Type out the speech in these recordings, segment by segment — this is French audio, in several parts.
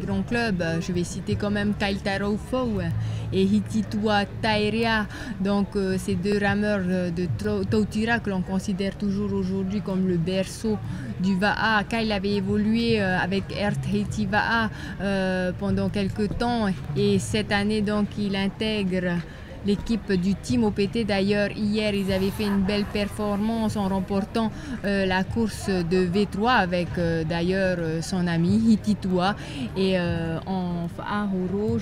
grands clubs. Je vais citer quand même Kyle Tarofo et Hititua Tairea. Donc ces deux rameurs de Tautira que l'on considère toujours aujourd'hui comme le berceau du Va'a. Kyle avait évolué avec Earth Haiti Va'a pendant quelques temps et cette année donc il intègre l'équipe du Team OPT. D'ailleurs, hier, ils avaient fait une belle performance en remportant la course de V3 avec d'ailleurs son ami Hititua. Et en Ahuro,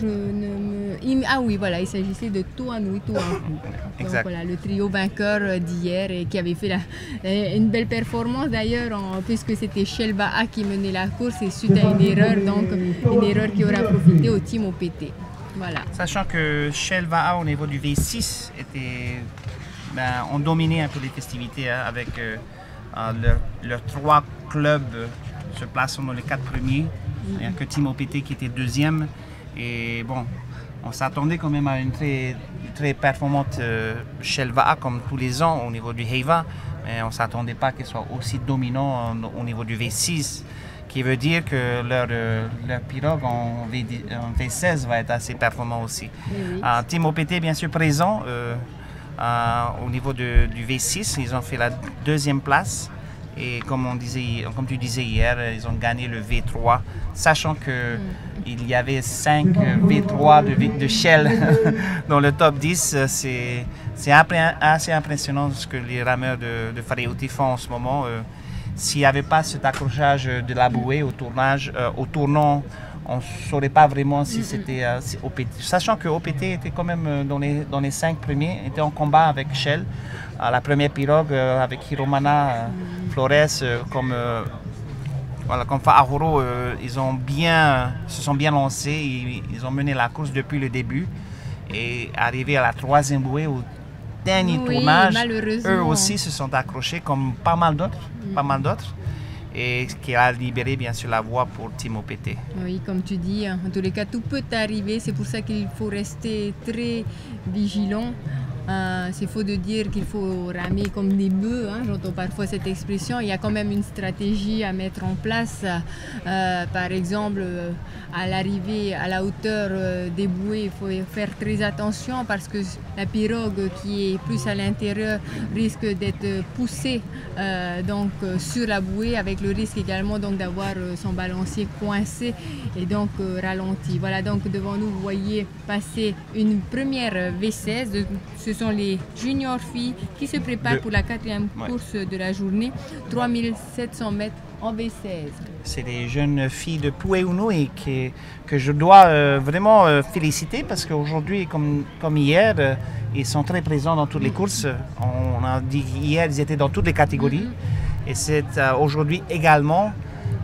ah oui, voilà, il s'agissait de Tuanui Tuanku. Donc voilà, le trio vainqueur d'hier et qui avait fait une belle performance d'ailleurs, puisque c'était Shell Va'a qui menait la course et suite à une erreur, donc une erreur qui aura profité au Team OPT. Voilà. Sachant que Shell Va'a au niveau du V6 ont dominé un peu les festivités avec leurs 3 clubs se plaçant dans les 4 premiers. Il n'y a que Team OPT qui était deuxième. Et bon, on s'attendait quand même à une très performante Shell Va'a comme tous les ans au niveau du Heiva. Mais on ne s'attendait pas qu'elle soit aussi dominant au niveau du V6. Qui veut dire que leur pirogue en V16 va être assez performant aussi. Oui. Team OPT bien sûr présent au niveau du V6, ils ont fait la 2e place et comme tu disais hier, ils ont gagné le V3, sachant que il y avait 5 V3 de Shell dans le top 10. C'est assez impressionnant ce que les rameurs de Fareouti font en ce moment. S'il n'y avait pas cet accrochage de la bouée au tournant, on ne saurait pas vraiment si c'était OPT. Sachant que OPT était quand même dans les 5 premiers, était en combat avec Shell. La première pirogue avec Hiromana Flores comme Fa'ahoro, ils se sont bien lancés, ils ont mené la course depuis le début et arrivé à la 3e bouée au dernier tournage, eux aussi se sont accrochés comme pas mal d'autres. Et ce qui a libéré bien sûr la voie pour Team OPT. Oui, comme tu dis, en tous les cas, tout peut arriver. C'est pour ça qu'il faut rester très vigilant. C'est faux de dire qu'il faut ramer comme des bœufs, hein. J'entends parfois cette expression. Il y a quand même une stratégie à mettre en place. Par exemple, à l'arrivée, à la hauteur des bouées, il faut faire très attention parce que la pirogue qui est plus à l'intérieur risque d'être poussée sur la bouée, avec le risque également d'avoir son balancier coincé et donc ralenti. Voilà, donc devant nous, vous voyez passer une première V16. Ce sont les juniors filles qui se préparent pour la 4e course de la journée, 3700 mètres en V16. C'est des jeunes filles de Pueunui que je dois vraiment féliciter parce qu'aujourd'hui, comme hier, ils sont très présents dans toutes les courses. On a dit hier, ils étaient dans toutes les catégories. Et c'est aujourd'hui également.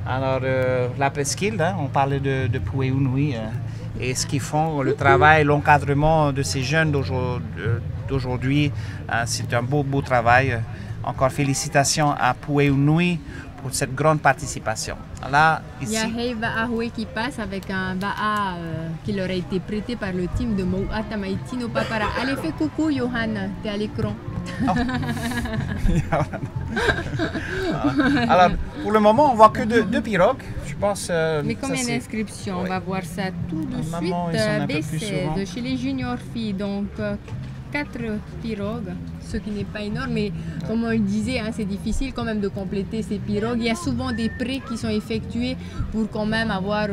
Alors, la presqu'île, hein, on parlait de Pueunui. Et ce qu'ils font, le travail, l'encadrement de ces jeunes d'aujourd'hui, c'est un beau travail. Encore félicitations à Pueunui pour cette grande participation. Là, ici, il y a Heiva Ahwe qui passe avec un Va'a qui leur a été prêté par le team de Mouata Maitino Papara. Allez, fais coucou Johan, t'es à l'écran. Oh. Alors, pour le moment, on voit que deux pirogues. Je pense. Mais combien d'inscriptions? On va voir ça tout de suite. B16 chez les juniors filles, donc 4 pirogues, ce qui n'est pas énorme, mais comme on le disait, hein, c'est difficile quand même de compléter ces pirogues. Il y a souvent des prêts qui sont effectués pour quand même avoir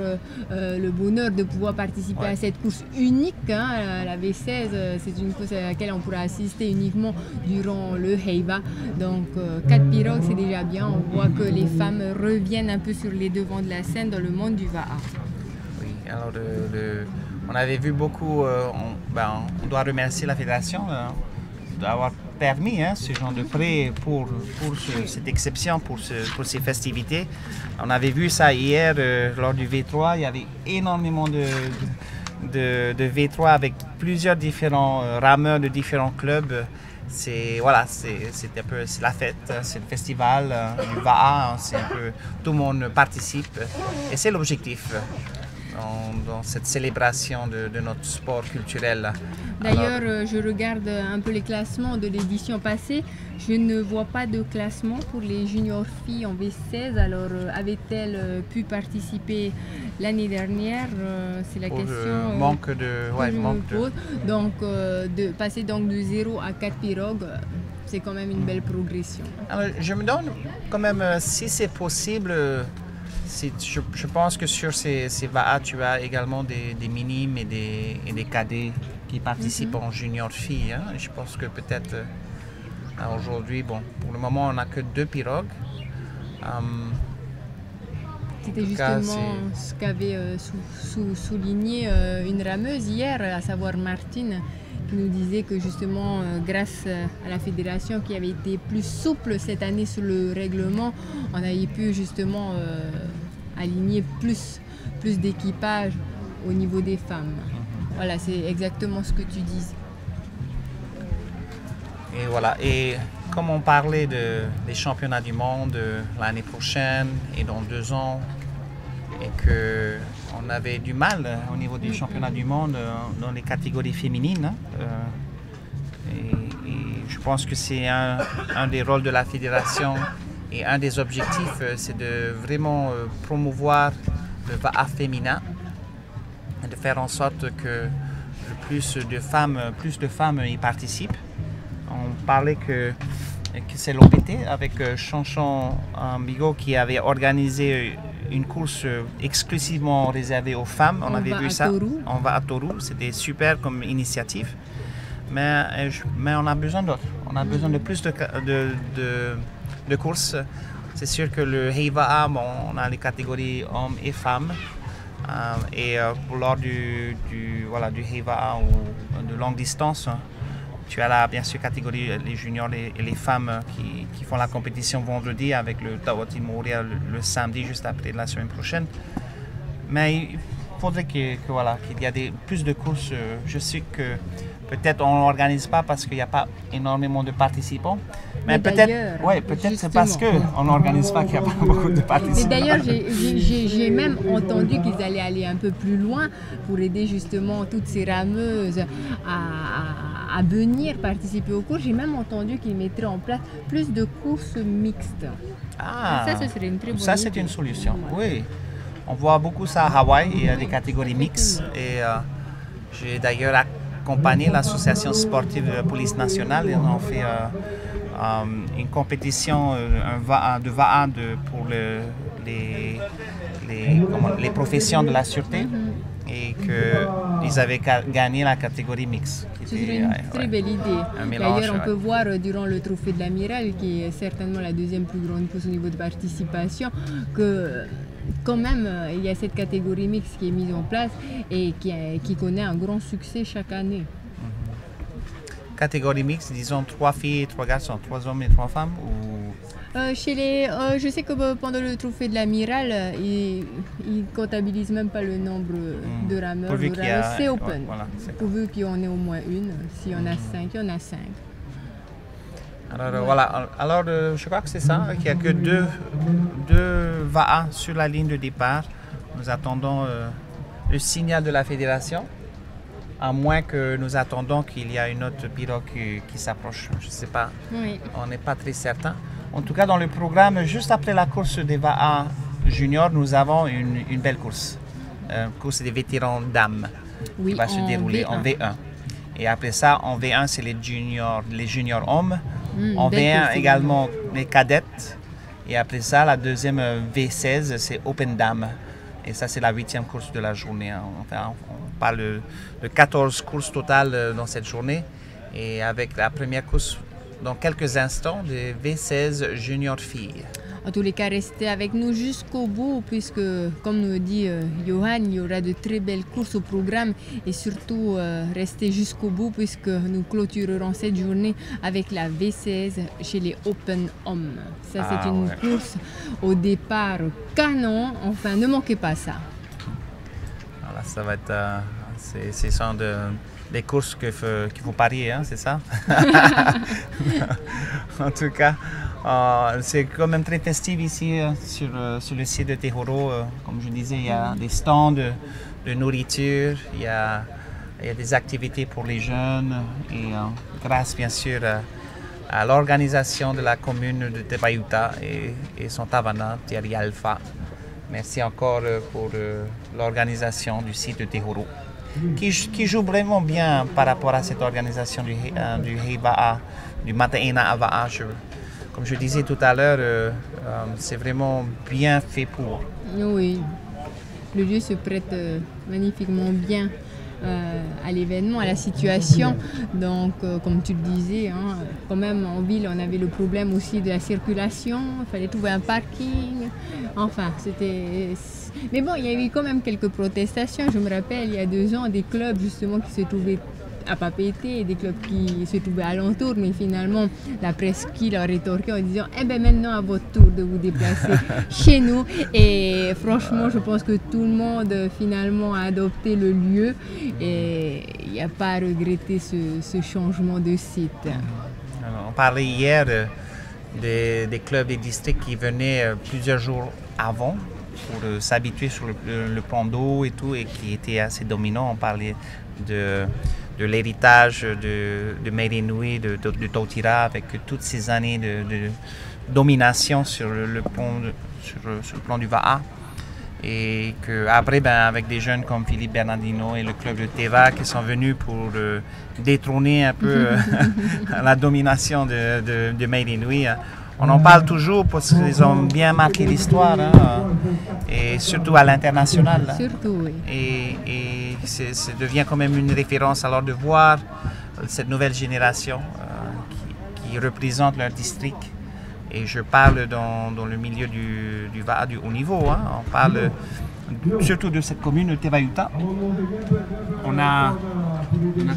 le bonheur de pouvoir participer à cette course unique. Hein. La V16, c'est une course à laquelle on pourra assister uniquement durant le Heiva. Donc 4 pirogues, c'est déjà bien. On voit que les femmes reviennent un peu sur les devants de la scène dans le monde du Va'a. Oui, alors on avait vu beaucoup, on doit remercier la fédération d'avoir permis ce genre de prêt pour cette exception, pour ces festivités. On avait vu ça hier lors du V3, il y avait énormément de V3 avec plusieurs différents rameurs de différents clubs. C'est la fête, c'est le festival du Va'a, c'est un peu, tout le monde participe et c'est l'objectif. dans cette célébration de notre sport culturel. D'ailleurs, je regarde un peu les classements de l'édition passée. Je ne vois pas de classement pour les juniors filles en V16. Alors, avait-elle pu participer l'année dernière? C'est la question. Manque de. Ouais, manque de. Donc, de passer donc de 0 à 4 pirogues, c'est quand même une belle progression. Alors, je me donne quand même, si c'est possible. Je pense que sur ces VAA, tu as également des minimes et des cadets qui participent en junior filles. Hein. Je pense que peut-être aujourd'hui, bon, pour le moment, on n'a que 2 pirogues. C'était justement ce qu'avait souligné une rameuse hier, à savoir Martine, qui nous disait que justement, grâce à la fédération qui avait été plus souple cette année sur le règlement, on avait pu justement aligner plus d'équipage au niveau des femmes. Voilà, c'est exactement ce que tu dis. Et voilà, et comme on parlait des championnats du monde l'année prochaine et dans 2 ans, et qu'on avait du mal au niveau des championnats du monde dans les catégories féminines, et je pense que c'est un des rôles de la fédération et un des objectifs, c'est de vraiment promouvoir le VAA féminin et de faire en sorte que plus de femmes y participent. On parlait que c'est l'OPT avec Chanchon Bigot qui avait organisé une course exclusivement réservée aux femmes. On avait vu ça. On va à Tauroux. C'était super comme initiative. Mais on a besoin d'autres. On a besoin de plus de courses. C'est sûr que le HEVA, bon, on a les catégories hommes et femmes. Lors du HEVA ou de longue distance, tu as là, bien sûr, catégorie les juniors et les femmes qui font la compétition vendredi avec le Tawati Moria le samedi, juste après la semaine prochaine. Mais il faudrait qu'il y ait plus de courses. Je sais que peut-être on ne l'organise pas parce qu'il n'y a pas énormément de participants. Mais peut-être c'est parce qu'on n'organise pas qu'il n'y a pas beaucoup de participants. Mais d'ailleurs, j'ai même entendu qu'ils allaient aller un peu plus loin pour aider justement toutes ces rameuses à venir participer aux courses. J'ai même entendu qu'ils mettraient en place plus de courses mixtes. Ça, ce serait une très bonne idée. Ça, c'est une solution, oui. On voit beaucoup ça à Hawaï, il y a des catégories mixtes. Et j'ai d'ailleurs accompagné l'association sportive de la police nationale et on a fait une compétition de VAA pour les professions de la sûreté et qu'ils avaient gagné la catégorie mixte. C'est une très belle idée. D'ailleurs, on peut voir durant le trophée de l'Amiral, qui est certainement la deuxième plus grande course au niveau de participation, que quand même, il y a cette catégorie mixte qui est mise en place et qui connaît un grand succès chaque année. Catégorie mixte, disons 3 filles et 3 garçons, 3 hommes et 3 femmes ou... je sais que pendant le trophée de l'Amiral, ils ne comptabilisent même pas le nombre de rameurs. C'est open. Pourvu qu'il y en ait au moins une. S'il y en a 5, il y en a 5. Alors voilà, je crois que c'est ça, qu'il n'y a que deux VAA sur la ligne de départ. Nous attendons le signal de la fédération, à moins que nous attendons qu'il y a une autre pirogue qui s'approche. Je ne sais pas, on n'est pas très certain. En tout cas, dans le programme, juste après la course des VAA juniors, nous avons une belle course. Course des vétérans dames qui va se dérouler en V1. Et après ça, en V1, c'est les juniors hommes. En V1 également les cadettes. Et après ça, la deuxième V16, c'est Open Dame. Et ça, c'est la 8e course de la journée. Enfin, on parle de 14 courses totales dans cette journée. Et avec la première course, dans quelques instants, de V16 junior filles. En tous les cas, restez avec nous jusqu'au bout, puisque, comme nous dit Johan, il y aura de très belles courses au programme. Et surtout, restez jusqu'au bout, puisque nous clôturerons cette journée avec la V16 chez les Open Hommes. Ça, c'est une course au départ canon. Enfin, ne manquez pas ça. Voilà, ça va être... ce sont des courses qu'il faut parier, hein, c'est ça? En tout cas... C'est quand même très festif ici sur le site de Tehoro. Comme je disais, il y a des stands de nourriture, il y a des activités pour les jeunes et grâce bien sûr à l'organisation de la commune de Tevajuta et son tavanant Thierry Alpha. Merci encore pour l'organisation du site de Tehoro qui joue vraiment bien par rapport à cette organisation du Heiva'a, du Mataena Ava'a. Comme je disais tout à l'heure, c'est vraiment bien fait pour. Oui, le lieu se prête magnifiquement bien à l'événement, à la situation. Donc, comme tu le disais, hein, quand même en ville, on avait le problème aussi de la circulation. Il fallait trouver un parking. Enfin, c'était... Mais bon, il y a eu quand même quelques protestations. Je me rappelle, il y a 2 ans, des clubs justement qui se trouvaient à Papeete et des clubs qui se trouvaient alentour, mais finalement la presqu'île a rétorqué en disant « Eh bien maintenant à votre tour de vous déplacer chez nous » et franchement je pense que tout le monde finalement a adopté le lieu et il n'y a pas à regretter ce changement de site. Alors, on parlait hier des clubs des districts qui venaient plusieurs jours avant pour s'habituer sur le plan d'eau et tout et qui étaient assez dominants. On parlait de l'héritage de Mairinui, de Tautira, avec toutes ces années de domination sur le plan du Va'a. Et qu'après, avec des jeunes comme Philippe Bernardino et le club de Teva qui sont venus pour détrôner un peu la domination de Mairinui. On en parle toujours parce qu'ils ont bien marqué l'histoire, et surtout à l'international. Surtout, oui. Et ça devient quand même une référence alors de voir cette nouvelle génération qui représente leur district. Et je parle dans le milieu du Va'a du haut niveau. On parle surtout de cette commune de Tevajuta. On a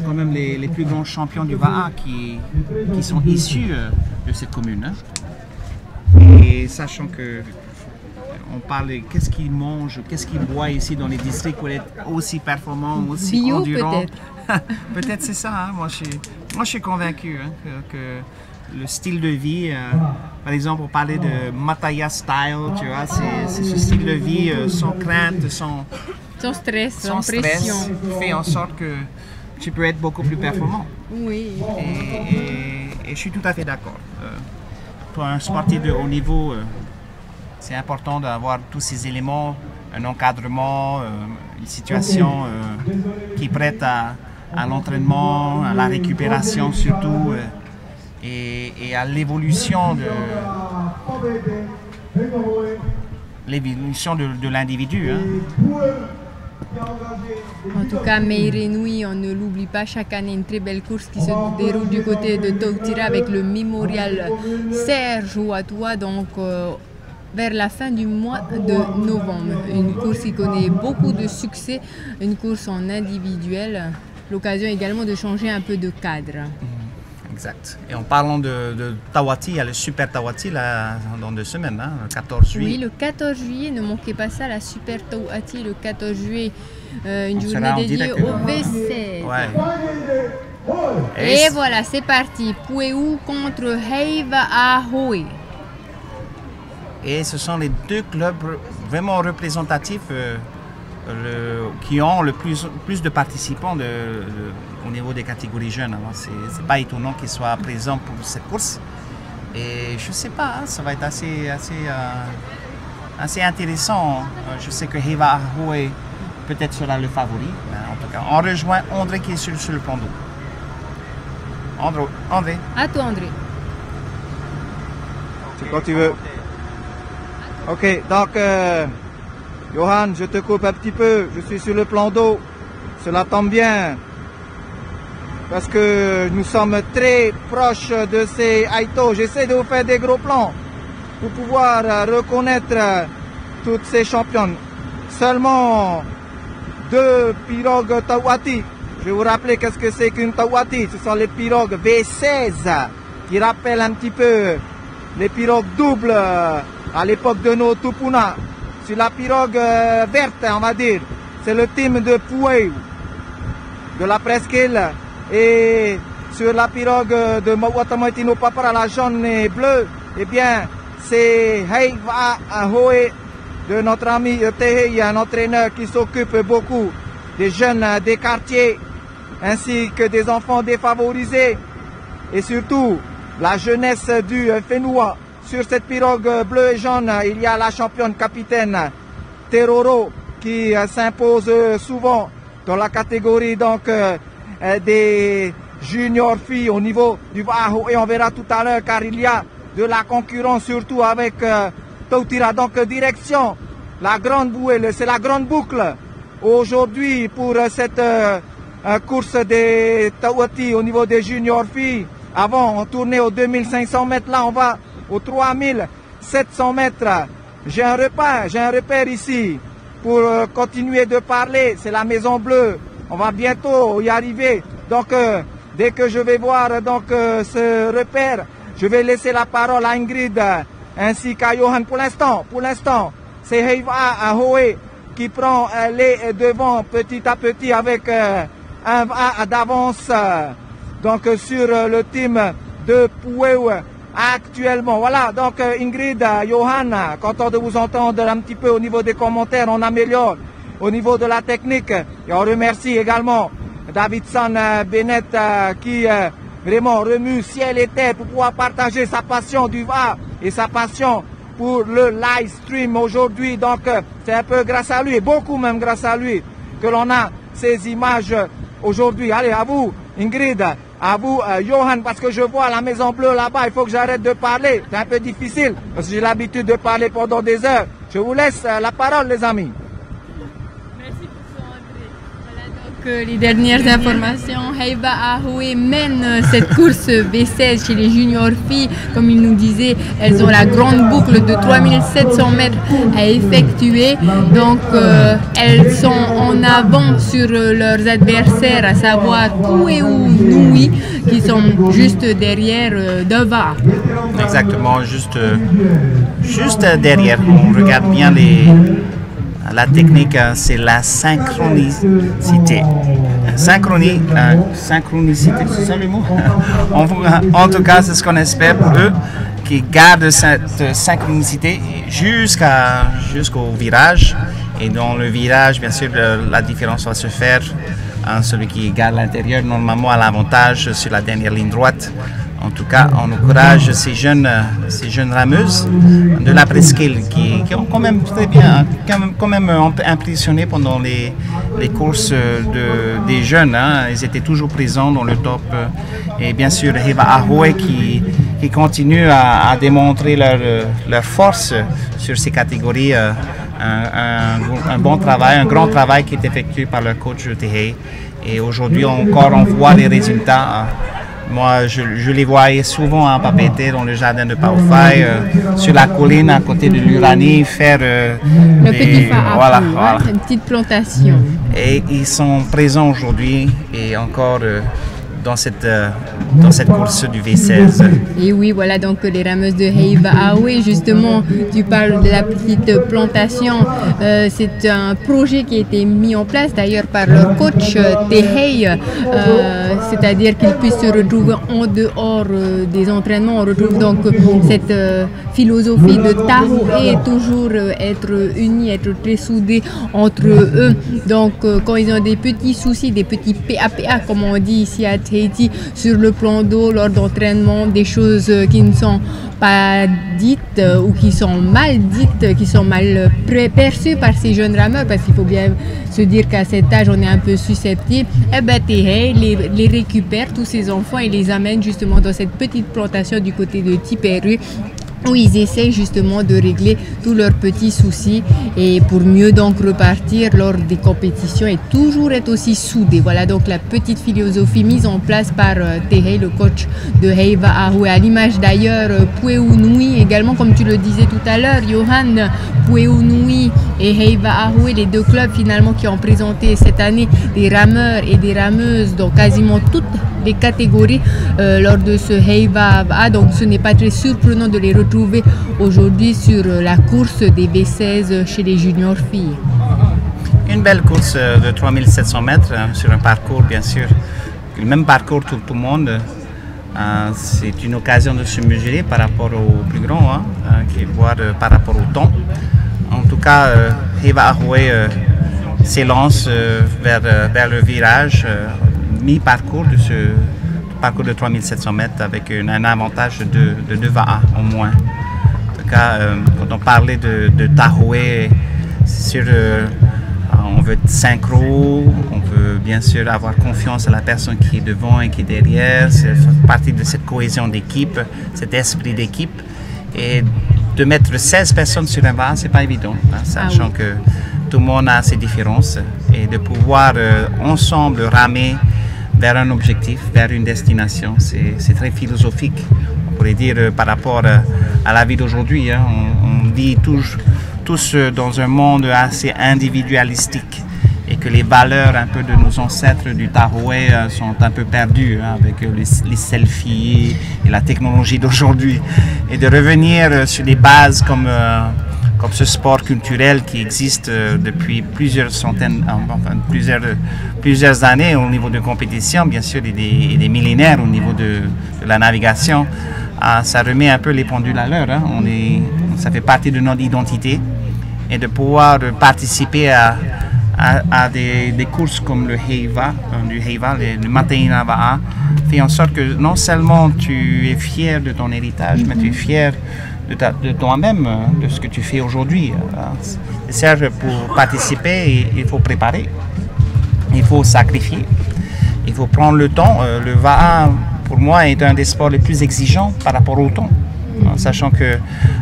quand même les plus grands champions du Va'a qui sont issus de cette commune. Et sachant que on parle de qu'est-ce qu'ils mangent, qu'est-ce qu'ils boivent ici dans les districts pour être aussi performants, aussi bio, endurants. Peut-être c'est ça. Moi, je suis convaincu que le style de vie, par exemple, on parlait de Mataya style, tu vois, c'est ce style de vie sans crainte, sans stress, sans pression, fait en sorte que tu peux être beaucoup plus performant. Oui. Et je suis tout à fait d'accord. Pour un sportif de haut niveau, c'est important d'avoir tous ces éléments, un encadrement, une situation qui prête à l'entraînement, à la récupération surtout, et à l'évolution de l'individu. En tout cas, Mairinui, on ne l'oublie pas, chaque année une très belle course qui se déroule du côté de Tautira avec le mémorial Serge Ouatoua, donc vers la fin du mois de novembre. Une course qui connaît beaucoup de succès, une course en individuel, l'occasion également de changer un peu de cadre. Exact. Et en parlant de Tawati, il y a le Super Tawati là, dans 2 semaines, le 14 juillet. Oui, le 14 juillet, ne manquez pas ça, la Super Tawati, le 14 juillet, une journée dédiée au V16. Ouais. Et voilà, c'est parti. Pueu contre Heiva'a. Et ce sont les 2 clubs vraiment représentatifs qui ont le plus de participants au niveau des catégories jeunes. Alors c'est pas étonnant qu'ils soient présents pour cette course. Et je sais pas, ça va être assez intéressant. Je sais que Heiva'a peut-être sera le favori. En tout cas, on rejoint André qui est sur le plan d'eau. André. À toi, André. C'est quand tu veux. Ok, donc Johan, je te coupe un petit peu. Je suis sur le plan d'eau. Cela tombe bien. Parce que nous sommes très proches de ces Aito. J'essaie de vous faire des gros plans pour pouvoir reconnaître toutes ces championnes. Seulement 2 pirogues Tawati. Je vais vous rappeler qu'est-ce que c'est qu'une Tawati. Ce sont les pirogues V16 qui rappellent un petit peu les pirogues doubles à l'époque de nos Tupuna. Sur la pirogue verte, on va dire, c'est le team de Pueu, de la presqu'île. Et sur la pirogue de Mawatamoitino Papara, la jaune et bleue, eh bien, c'est Heiva Ahoe de notre ami Tehe, un entraîneur qui s'occupe beaucoup des jeunes des quartiers ainsi que des enfants défavorisés et surtout la jeunesse du Fénois. Sur cette pirogue bleue et jaune, il y a la championne capitaine Teroro qui s'impose souvent dans la catégorie donc des junior filles au niveau du Vaho, et on verra tout à l'heure car il y a de la concurrence surtout avec Tautira. Donc direction la grande bouée, c'est la grande boucle aujourd'hui pour cette course des Tawati au niveau des junior filles. Avant on tournait aux 2500 mètres, là on va aux 3700 mètres. J'ai un repère ici pour continuer de parler, c'est la Maison Bleue. On va bientôt y arriver. Donc dès que je vais voir donc ce repère, je vais laisser la parole à Ingrid ainsi qu'à Johan. Pour l'instant, c'est Heiva Ahoe qui prend les devants petit à petit avec un va d'avance donc sur le team de Pueu actuellement. Voilà, donc Ingrid, Johan, content de vous entendre un petit peu au niveau des commentaires. On améliore au niveau de la technique et on remercie également Davidson Bennett qui vraiment remue ciel et terre pour pouvoir partager sa passion du VAR et sa passion pour le live stream aujourd'hui. Donc c'est un peu grâce à lui, et beaucoup même grâce à lui, que l'on a ces images aujourd'hui. Allez, à vous Ingrid, à vous Johan, parce que je vois la Maison Bleue là-bas, il faut que j'arrête de parler. C'est un peu difficile parce que j'ai l'habitude de parler pendant des heures. Je vous laisse la parole les amis. Les dernières informations, Heiva Ahoe mène cette course V16 chez les juniors filles. Comme il nous disait, elles ont la grande boucle de 3700 mètres à effectuer. Donc elles sont en avant sur leurs adversaires, à savoir Pueu Nui, qui sont juste derrière Deva. Exactement, juste derrière. On regarde bien la technique, c'est la synchronicité. Synchronicité, c'est ça le mot? En tout cas, c'est ce qu'on espère pour eux, qui gardent cette synchronicité jusqu'au virage. Et dans le virage, bien sûr, la différence va se faire. Celui qui garde l'intérieur, normalement, a l'avantage sur la dernière ligne droite. En tout cas, on encourage ces jeunes rameuses de la presqu'île qui ont quand même très bien, quand même impressionné pendant les courses des jeunes. Ils étaient toujours présents dans le top. Et bien sûr, Heiva Ahoe qui continue à démontrer leur force sur ces catégories. Un bon travail, un grand travail qui est effectué par leur coach Tehe. Et aujourd'hui encore, on voit les résultats. Moi, je les voyais souvent à Papete dans le jardin de Paufai, sur la colline à côté de l'Uranie, faire une petite plantation. Et ils sont présents aujourd'hui et encore dans cette course du V16. Et oui, voilà donc les rameuses de Heiva Ahoe. Justement, tu parles de la petite plantation. C'est un projet qui a été mis en place d'ailleurs par leur coach Tehe, c'est-à-dire qu'ils puissent se retrouver en dehors des entraînements. On retrouve donc cette philosophie de Tahoe, toujours être unis, être très soudés entre eux. Donc quand ils ont des petits soucis, des petits PAPA comme on dit ici à Tahiti, sur le plan d'eau, lors d'entraînement, des choses qui ne sont pas dites ou qui sont mal dites, qui sont mal perçues par ces jeunes rameurs, parce qu'il faut bien se dire qu'à cet âge on est un peu susceptible. Et ben Tehe les récupère, tous ces enfants, et les amène justement dans cette petite plantation du côté de Tiperu, où ils essayent justement de régler tous leurs petits soucis et pour mieux donc repartir lors des compétitions et toujours être aussi soudés. Voilà donc la petite philosophie mise en place par Tehe, le coach de Heiva Ahoe. À l'image d'ailleurs Pueu Nui également, comme tu le disais tout à l'heure, Johan, Pueu Nui et Heiva Ahoe, les deux clubs finalement qui ont présenté cette année des rameurs et des rameuses dans quasiment toutes les catégories lors de ce Heiva. Donc ce n'est pas très surprenant de les retrouver aujourd'hui sur la course des V16 chez les juniors filles. Une belle course de 3700 mètres sur un parcours, bien sûr, le même parcours tout le monde. C'est une occasion de se mesurer par rapport aux plus grands, qui voire par rapport au temps. En tout cas, Heiva Ahoué s'élance vers le virage mi-parcours de ce parcours de 3700 mètres avec un avantage de 2 VAA au moins. En tout cas, quand on parlait de Tahoué, c'est sûr, on veut être synchro, on veut bien sûr avoir confiance à la personne qui est devant et qui est derrière. C'est partie de cette cohésion d'équipe, cet esprit d'équipe. Et de mettre 16 personnes sur un VAA, c'est pas évident, sachant que tout le monde a ses différences. Et de pouvoir ensemble ramer vers un objectif, vers une destination, c'est très philosophique. On pourrait dire par rapport à la vie d'aujourd'hui. On vit tous dans un monde assez individualistique et que les valeurs un peu de nos ancêtres du Tahoué sont un peu perdues avec les selfies et la technologie d'aujourd'hui. Et de revenir sur des bases comme ce sport culturel qui existe depuis plusieurs années au niveau de compétition, bien sûr, et des millénaires au niveau de la navigation, ça remet un peu les pendules à l'heure. Ça fait partie de notre identité. Et de pouvoir participer à des courses comme le Heiva, le Mataina VAA, fait en sorte que non seulement tu es fier de ton héritage, mais tu es fier de toi-même, de ce que tu fais aujourd'hui. Serge, pour participer, il faut préparer, il faut sacrifier, il faut prendre le temps. Le VAA, pour moi, est un des sports les plus exigeants par rapport au temps. Sachant qu'il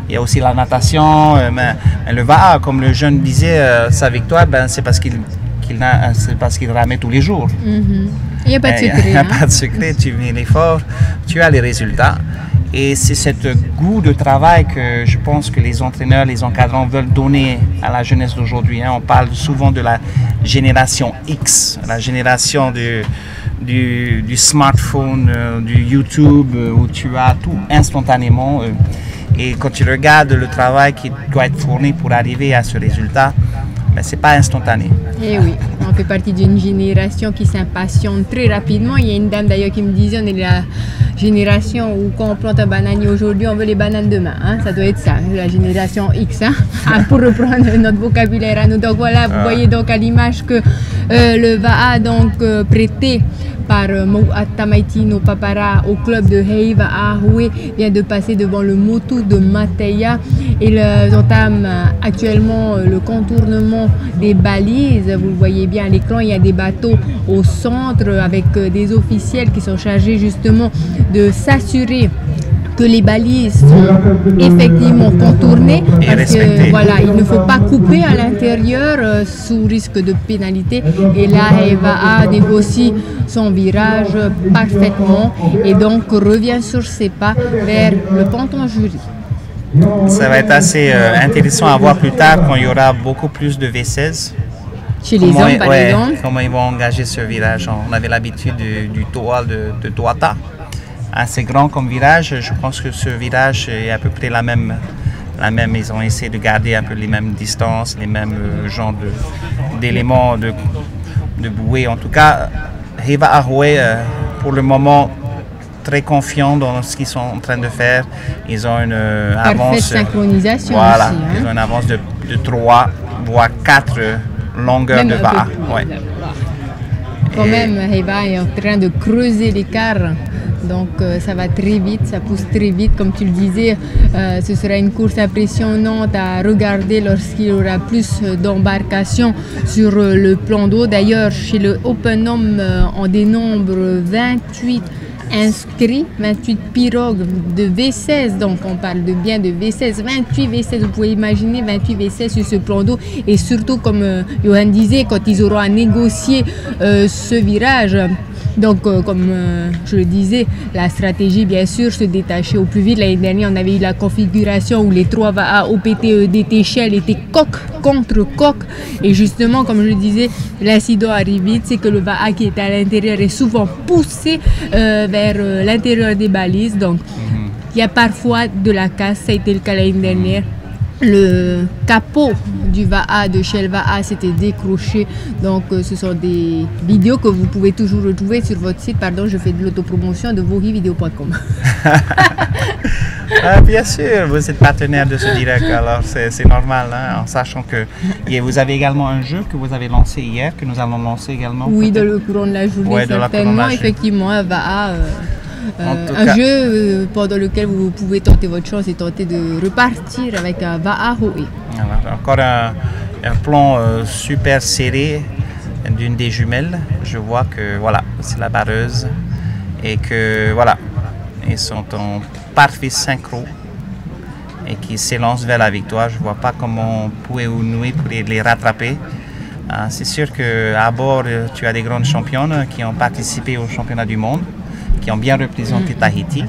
y a aussi la natation, mais le VAA, comme le jeune disait, sa victoire, c'est parce qu'il ramait tous les jours. Il n'y a pas de secret. Il n'y a pas de secret, tu mets l'effort, tu as les résultats. Et c'est ce goût de travail que je pense que les entraîneurs, les encadrants veulent donner à la jeunesse d'aujourd'hui. On parle souvent de la génération X, la génération du smartphone, du YouTube, où tu as tout instantanément. Et quand tu regardes le travail qui doit être fourni pour arriver à ce résultat, ce n'est pas instantané. Et oui, on fait partie d'une génération qui s'impatiente très rapidement. Il y a une dame d'ailleurs qui me disait, on est la génération où quand on plante un bananier aujourd'hui, on veut les bananes demain. Ça doit être ça, la génération X. Pour reprendre notre vocabulaire à nous. Donc voilà, vous voyez donc à l'image que le VAA donc prêté par Tamaiti no Papara au club de Heiva Ahoué vient de passer devant le Motu de Mateia. Ils entament actuellement le contournement des balises. Vous le voyez bien à l'écran, il y a des bateaux au centre avec des officiels qui sont chargés justement de s'assurer que les balises sont effectivement contournées parce que voilà, il ne faut pas couper à l'intérieur sous risque de pénalité. Et là, Heiva négocie son virage parfaitement et donc revient sur ses pas vers le ponton jury. Ça va être assez intéressant à voir plus tard quand il y aura beaucoup plus de V16. Chez les hommes, par exemple. Comment ils vont engager ce virage. On avait l'habitude du toit de Toata. Assez grand comme virage, je pense que ce virage est à peu près la même. Ils ont essayé de garder un peu les mêmes distances, les mêmes genres d'éléments de bouée. En tout cas, Heiva Ahoué, pour le moment, très confiants dans ce qu'ils sont en train de faire. Ils ont une avance. Synchronisation. Voilà, aussi, ils ont une avance de 3 voire 4 longueurs de VAA. Ouais. Quand même, Heiva est en train de creuser l'écart. Donc ça va très vite, ça pousse très vite. Comme tu le disais, ce sera une course impressionnante à regarder lorsqu'il y aura plus d'embarcations sur le plan d'eau. D'ailleurs, chez le Open Homme, on dénombre 28 inscrits, 28 pirogues de V16, donc on parle bien de V16, 28 V16, vous pouvez imaginer 28 V16 sur ce plan d'eau. Et surtout, comme Johan disait, quand ils auront à négocier ce virage, donc comme je le disais, la stratégie bien sûr se détacher au plus vite. L'année dernière on avait eu la configuration où les 3 VAA OPTE DT Shell étaient coque contre coque, et justement comme je le disais, l'incident arrive vite, c'est que le VAA qui est à l'intérieur est souvent poussé vers l'intérieur des balises, donc il y a parfois de la casse. Ça a été le cas l'année dernière. le capot du Va'a de Shell Va'a s'était décroché. Donc ce sont des vidéos que vous pouvez toujours retrouver sur votre site. Pardon, je fais de l'autopromotion de vohivideo.com. Bien sûr, vous êtes partenaire de ce direct, alors c'est normal, hein, en sachant que vous avez également un jeu que vous avez lancé hier, que nous allons lancer également. Oui, dans le courant de la journée, ouais, certainement, effectivement, un Va'a. Un jeu pendant lequel vous pouvez tenter votre chance et tenter de repartir avec un Va'a Ho'e. Encore un plan super serré d'une des jumelles. Je vois que voilà, c'est la barreuse et que voilà, ils sont en parfait synchro et qui s'élancent vers la victoire. Je ne vois pas comment Pueunui pourrait les rattraper. C'est sûr qu'à bord, tu as des grandes championnes qui ont participé au championnat du monde, qui ont bien représenté Tahiti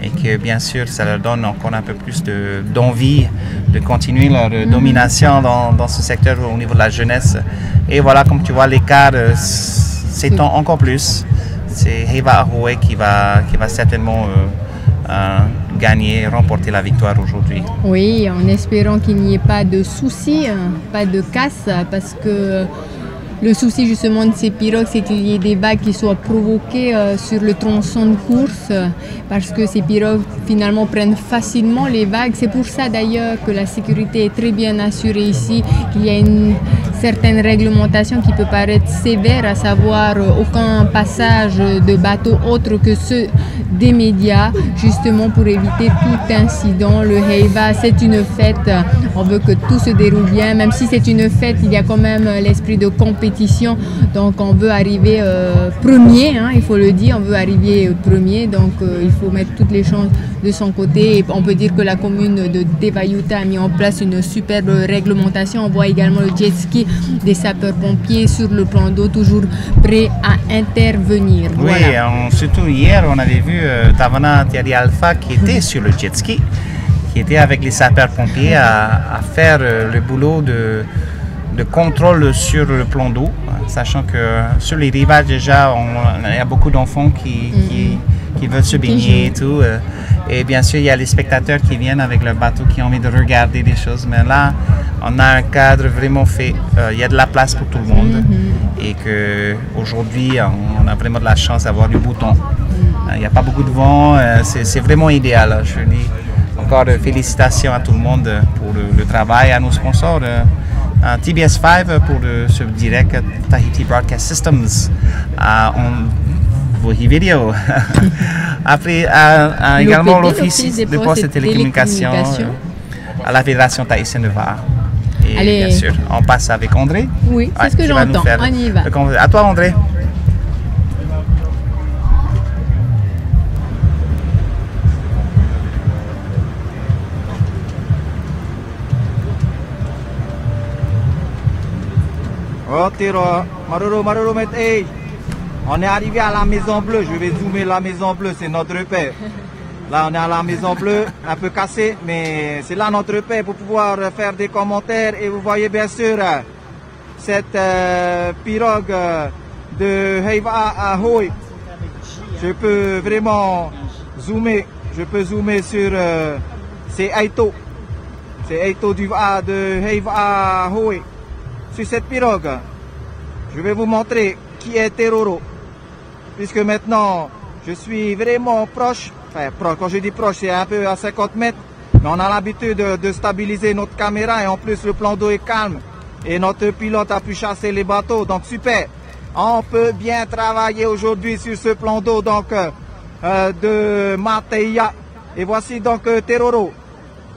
et que bien sûr ça leur donne encore un peu plus d'envie de continuer leur domination dans ce secteur au niveau de la jeunesse. Et voilà, comme tu vois, l'écart s'étend encore plus. C'est Heiva'a Ho'e qui va certainement gagner, remporter la victoire aujourd'hui. Oui, en espérant qu'il n'y ait pas de soucis, pas de casse, parce que le souci justement de ces pirogues, c'est qu'il y ait des vagues qui soient provoquées sur le tronçon de course, parce que ces pirogues finalement prennent facilement les vagues. C'est pour ça d'ailleurs que la sécurité est très bien assurée ici, qu'il y a une certaine réglementation qui peut paraître sévère, à savoir aucun passage de bateaux autre que ceux des médias, justement pour éviter tout incident. Le Heiva, c'est une fête, on veut que tout se déroule bien, même si c'est une fête, il y a quand même l'esprit de compétition, donc on veut arriver premier, hein, il faut le dire, on veut arriver premier, donc il faut mettre toutes les chances de son côté. Et on peut dire que la commune de Devayuta a mis en place une superbe réglementation. On voit également le jet ski des sapeurs-pompiers sur le plan d'eau, toujours prêts à intervenir. Oui, voilà. Surtout hier, on avait vu Tavana Thierry Alpha qui était sur le jet ski, qui était avec les sapeurs-pompiers à faire le boulot de contrôle sur le plan d'eau, sachant que sur les rivages déjà, il y a beaucoup d'enfants qui veulent se baigner et tout. Et bien sûr, il y a les spectateurs qui viennent avec leur bateau, qui ont envie de regarder des choses. Mais là, on a un cadre vraiment fait. Il y a de la place pour tout le monde. Et qu'aujourd'hui, on a vraiment de la chance d'avoir du beau temps. Il n'y a pas beaucoup de vent. C'est vraiment idéal. Je dis encore félicitations à tout le monde pour le travail, à nos sponsors. TBS5 pour ce direct Tahiti Broadcast Systems. Vohivideo. Après, également l'Office de Postes et Télécommunications à la Fédération tahitienne de Va'a. Et allez, bien sûr, on passe avec André. Oui, c'est ce que j'entends. On y va. À toi, André. Oh, Tiro, Maroro, met. On est arrivé à la Maison Bleue. Je vais zoomer la Maison Bleue, c'est notre repère. Là, on est à la Maison Bleue, un peu cassé, mais c'est là notre repère pour pouvoir faire des commentaires. Et vous voyez bien sûr cette pirogue de Heiva'a Ho'e. Je peux vraiment zoomer. Je peux zoomer sur c'est Eito. C'est Eito du Va'a de Heiva'a Ho'e. Sur cette pirogue, je vais vous montrer qui est Teroro. Puisque maintenant, je suis vraiment proche. Enfin, proche, quand je dis proche, c'est un peu à 50 mètres. Mais on a l'habitude de stabiliser notre caméra et en plus le plan d'eau est calme. Et notre pilote a pu chasser les bateaux, donc super. On peut bien travailler aujourd'hui sur ce plan d'eau donc de Mateia. Et voici donc Teroro.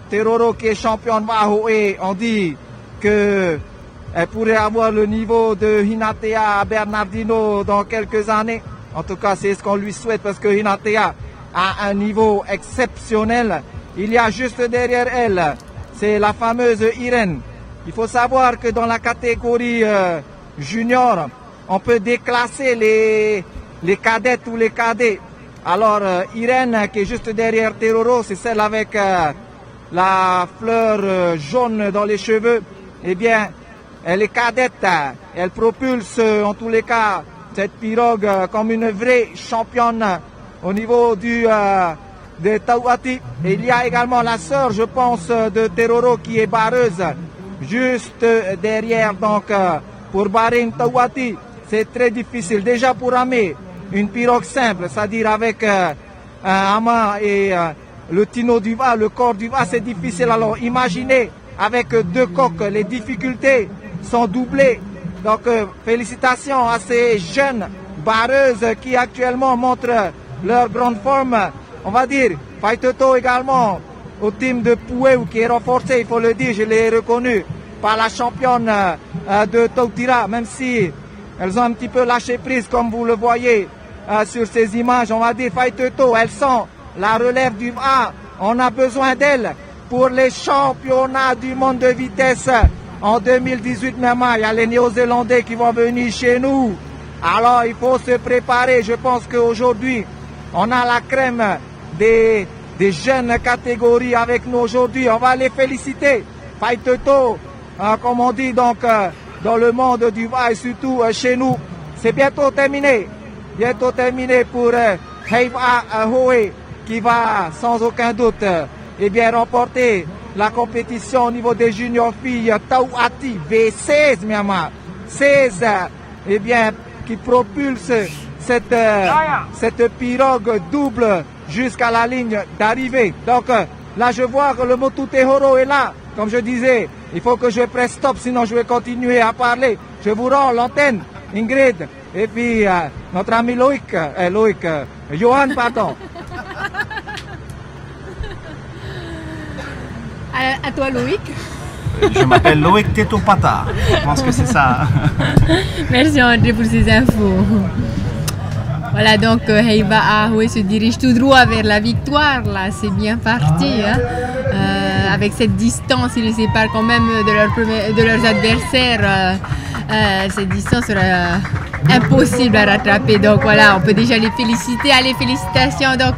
Teroro qui est champion de Va'a Ho'e. On dit que elle pourrait avoir le niveau de Hinatea Bernardino dans quelques années. En tout cas, c'est ce qu'on lui souhaite parce que Hinatea a un niveau exceptionnel. Il y a juste derrière elle, c'est la fameuse Irène. Il faut savoir que dans la catégorie junior, on peut déclasser les cadettes ou les cadets. Alors, Irène qui est juste derrière Teroro, c'est celle avec la fleur jaune dans les cheveux. Eh bien, elle est cadette, elle propulse en tous les cas cette pirogue comme une vraie championne au niveau du de Tauati. Et il y a également la sœur, je pense, de Teroro qui est barreuse juste derrière. Donc, pour barrer une Tauati, c'est très difficile. Déjà pour ramer une pirogue simple, c'est-à-dire avec un amas et le tino du va, le corps du va, c'est difficile. Alors imaginez avec deux coques, les difficultés sont doublées. Donc félicitations à ces jeunes barreuses qui actuellement montrent leur grande forme. On va dire, Faitoto également au team de Pouéou qui est renforcé, il faut le dire, je l'ai reconnu par la championne de Tautira, même si elles ont un petit peu lâché prise comme vous le voyez sur ces images. On va dire Faitoto, elles sont la relève du A, on a besoin d'elles pour les championnats du monde de vitesse en 2018 même. Il y a les Néo-Zélandais qui vont venir chez nous. Alors il faut se préparer. Je pense qu'aujourd'hui, on a la crème des jeunes catégories avec nous aujourd'hui. On va les féliciter. Faitoto, comme on dit donc dans le monde du va et surtout chez nous. C'est bientôt terminé. Bientôt terminé pour Heiva Hoe qui va sans aucun doute remporter la compétition au niveau des juniors filles. Tauati V16 Myanmar 16 qui propulse cette pirogue double jusqu'à la ligne d'arrivée. Donc là je vois que le Motu Tehoro est là. Comme je disais, il faut que je presse stop, sinon je vais continuer à parler. Je vous rends l'antenne, Ingrid. Et puis notre ami Johan, pardon. À toi Loïc. Je m'appelle Loïc Tetopata, je pense que c'est ça. Merci André pour ces infos. Voilà, donc Heiva Ahoe se dirige tout droit vers la victoire, là, c'est bien parti. Hein. Avec cette distance, ils les séparent quand même de leurs adversaires. Cette distance sera impossible à rattraper, donc voilà, on peut déjà les féliciter. Allez, félicitations donc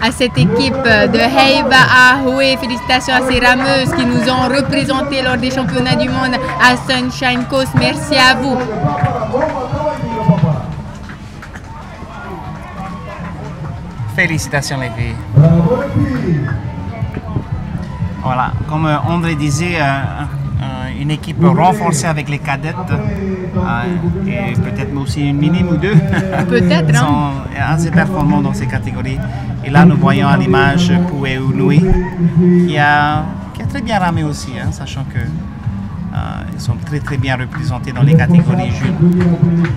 à cette équipe de Heiva Ahoe, félicitations à ces rameuses qui nous ont représentés lors des championnats du monde à Sunshine Coast. Merci à vous. Félicitations les filles. Voilà, comme André disait, une équipe renforcée avec les cadettes et peut-être aussi une minime ou deux. Peut-être. Sont assez performants dans ces catégories. Et là, nous voyons à l'image Pouéou Nui qui a très bien ramé aussi, hein, sachant que ils sont très bien représentés dans les catégories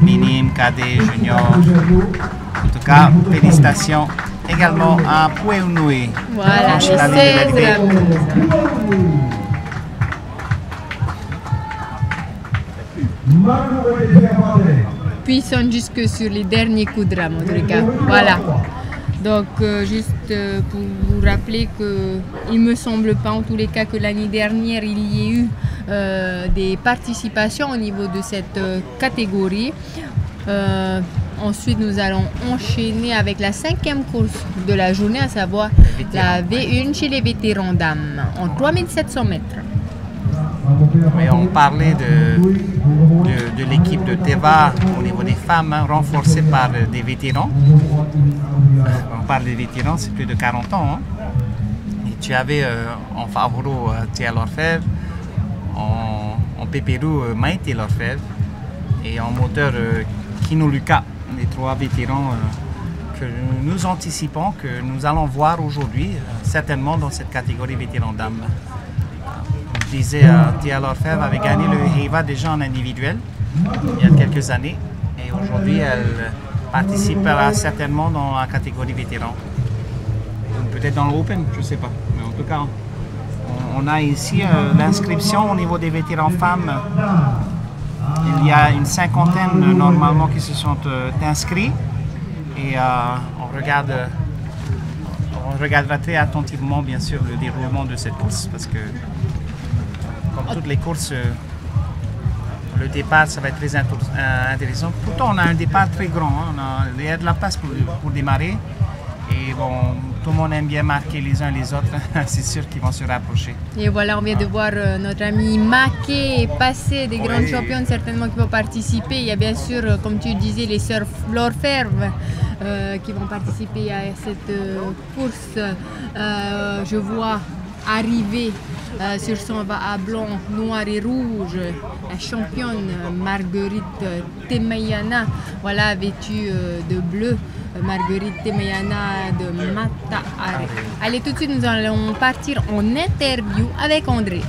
minime, cadet, junior. En tout cas, félicitations également à Pouéou Nui. Voilà, les 16 puis sont jusque sur les derniers coups de rame en tout cas. Voilà. Donc juste pour vous rappeler que il me semble pas en tous les cas que l'année dernière il y ait eu des participations au niveau de cette catégorie. Ensuite nous allons enchaîner avec la 5e course de la journée, à savoir la V1 chez les vétérans dames en 3700 mètres. Mais on parlait de l'équipe de Teva au niveau des femmes, hein, renforcée par des vétérans. On parle des vétérans, c'est plus de 40 ans. Hein. Et tu avais en favori Thea Lorfèvre, en pépérou Maïté Lorfèvre et en moteur Kino Luka, les 3 vétérans que nous anticipons, que nous allons voir aujourd'hui, certainement dans cette catégorie vétéran dames. Je disais, Thea Lorfèvre avait gagné le Heiva déjà en individuel il y a quelques années et aujourd'hui elle participera certainement dans la catégorie vétéran. Peut-être dans l'Open, je ne sais pas. Mais en tout cas, on a ici l'inscription au niveau des vétérans femmes. Il y a une 50aine normalement qui se sont inscrits et on regardera très attentivement bien sûr le déroulement de cette course parce que comme toutes les courses, le départ ça va être très intéressant. Pourtant on a un départ très grand, hein. Il y a de la place pour démarrer et bon, tout le monde aime bien marquer les uns les autres, c'est sûr qu'ils vont se rapprocher. Et voilà, on vient de voir notre ami Maké passer, des grandes championnes certainement qui vont participer. Il y a bien sûr, comme tu disais, les sœurs Florferve qui vont participer à cette course. Je vois arriver sur son à blanc, noir et rouge, la championne Marguerite Temayana, voilà, vêtue de bleu. Marguerite Temayana de Matahari. Allez, tout de suite, nous allons partir en interview avec André.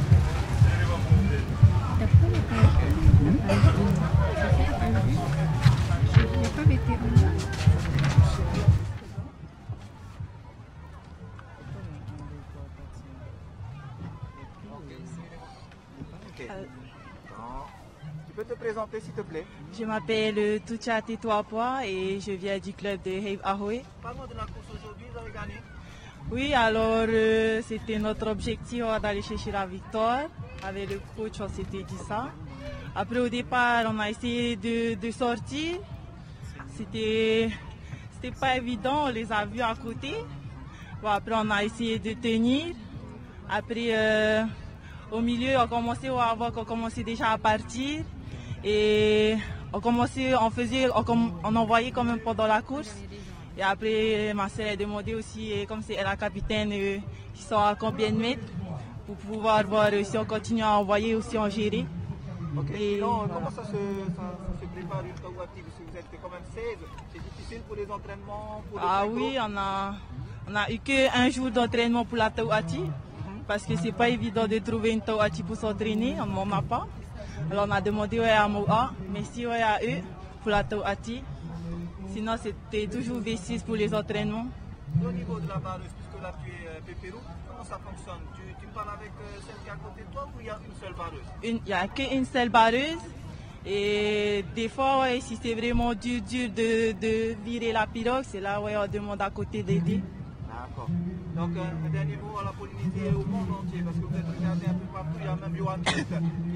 Tu peux te présenter s'il te plaît? Je m'appelle Toucha Tetouapua et je viens du club de Heiv Ahoe. Parle-moi de la course aujourd'hui, vous avez gagné. Oui, alors c'était notre objectif d'aller chercher la victoire. Avec le coach, on s'était dit ça. Après, au départ, on a essayé de sortir. C'était pas évident, on les a vus à côté. Bon, après, on a essayé de tenir. Après, au milieu, on commençait déjà à partir. Et on envoyait quand même pendant la course. Et après, ma sœur a demandé aussi, comme c'est la capitaine, qui sont à combien de mètres, pour pouvoir voir si on continue à envoyer ou si on gère. Ok, sinon, comment ça se prépare une Tawati? Vous êtes quand même 16, c'est difficile pour les entraînements? Oui, on a eu qu'un jour d'entraînement pour la Tawati, parce que c'est pas évident de trouver une Tawati pour s'entraîner, on n'en a pas. Alors on a demandé à Moa, mais si à eux pour la Tawati. Sinon c'était toujours V6 pour les entraînements. Au niveau de la barreuse, puisque là tu es Pépérou, comment ça fonctionne? Tu parles avec celle qui est à côté de toi ou il y a une seule barreuse? Il n'y a qu'une seule barreuse. Et des fois, si c'est vraiment dur de virer la pirogue, c'est là où on demande à côté d'aider. D'accord. Donc un dernier mot à la Polynésie et au monde entier, parce que vous êtes regardé un peu partout, il y a même Johan qui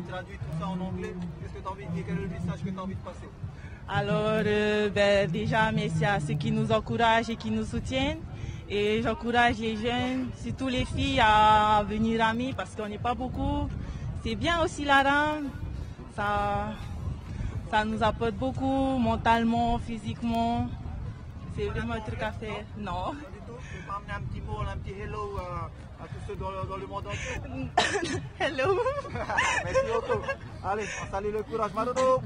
traduit tout ça en anglais. Qu'est-ce que tu as envie de dire? Quel est le message que tu as envie de passer? Alors déjà merci à ceux qui nous encouragent et qui nous soutiennent. Et j'encourage les jeunes, surtout les filles, à venir à Ami parce qu'on n'est pas beaucoup. C'est bien aussi la rame, ça nous apporte beaucoup mentalement, physiquement. C'est vraiment un truc à faire. Non. Tu peux amener un petit mot, un petit hello à tous ceux dans le monde entier? Hello. Merci beaucoup. Allez, on salue le courage. Madodo.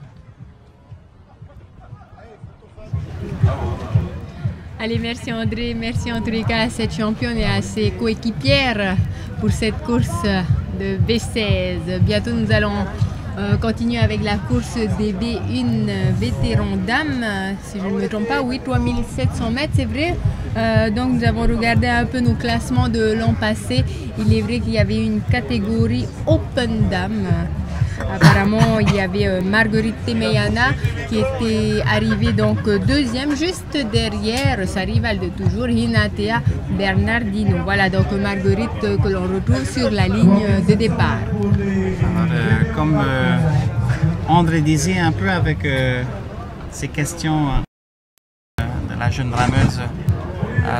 Allez, merci André, merci en tous les cas à cette championne et à ses coéquipières pour cette course de B16. Bientôt nous allons continuer avec la course des B1 vétérans dames, si je ne me trompe pas, oui, 3700 mètres, c'est vrai. Donc nous avons regardé un peu nos classements de l'an passé. Il est vrai qu'il y avait une catégorie Open Dame. Apparemment, il y avait Marguerite Temayana qui était arrivée donc deuxième, juste derrière sa rivale de toujours, Hinatea Bernardino. Voilà donc Marguerite que l'on retrouve sur la ligne de départ. Alors, comme André disait un peu avec ces questions de la jeune rameuse,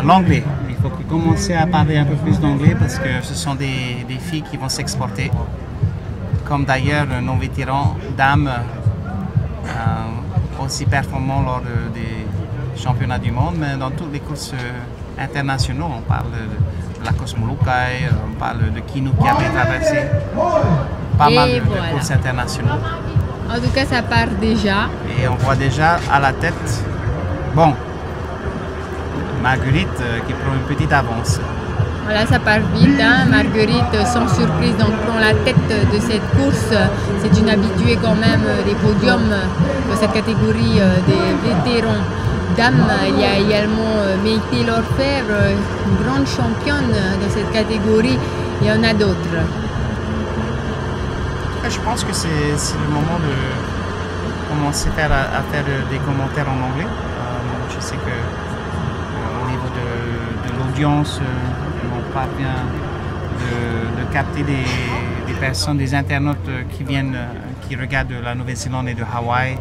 l'anglais. Il faut commencer à parler un peu plus d'anglais parce que ce sont des filles qui vont s'exporter. Comme d'ailleurs nos vétérans dames aussi performants lors des championnats du monde, mais dans toutes les courses internationales, on parle de la course Molokai, on parle de Kino qui avait traversé pas mal de courses internationales. En tout cas, ça part déjà. Et on voit déjà à la tête, bon, Marguerite qui prend une petite avance. Voilà, ça part vite, hein. Marguerite, sans surprise, donc prend la tête de cette course. C'est une habituée quand même des podiums de cette catégorie des vétérans dames. Il y a également Meïté Lorfèvre, une grande championne de cette catégorie. Il y en a d'autres. Je pense que c'est le moment de commencer à faire des commentaires en anglais. Je sais que au niveau de l'audience, on parvient de capter des personnes, des internautes qui regardent la Nouvelle-Zélande et de Hawaï,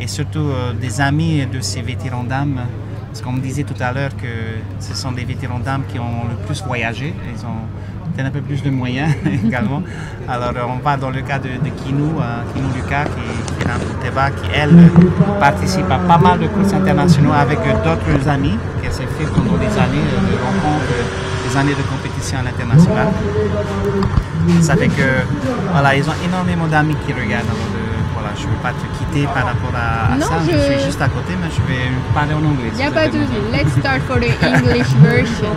et surtout des amis de ces vétérans dames Parce qu'on me disait tout à l'heure que ce sont des vétérans dames qui ont le plus voyagé. Ils ont peut-être un peu plus de moyens également. Alors on va dans le cas de Kinu Lucas qui est en Teba, qui elle participe à pas mal de courses internationaux avec d'autres amis qu'elle s'est fait pendant des années de rencontres, des années de compétition à l'international. Ça fait que voilà, ils ont énormément d'amis qui regardent. Voilà, je ne veux pas te quitter par rapport à non, ça, je suis juste à côté, mais je vais parler en anglais. Il n'y a pas de souci. Let's start for the English version.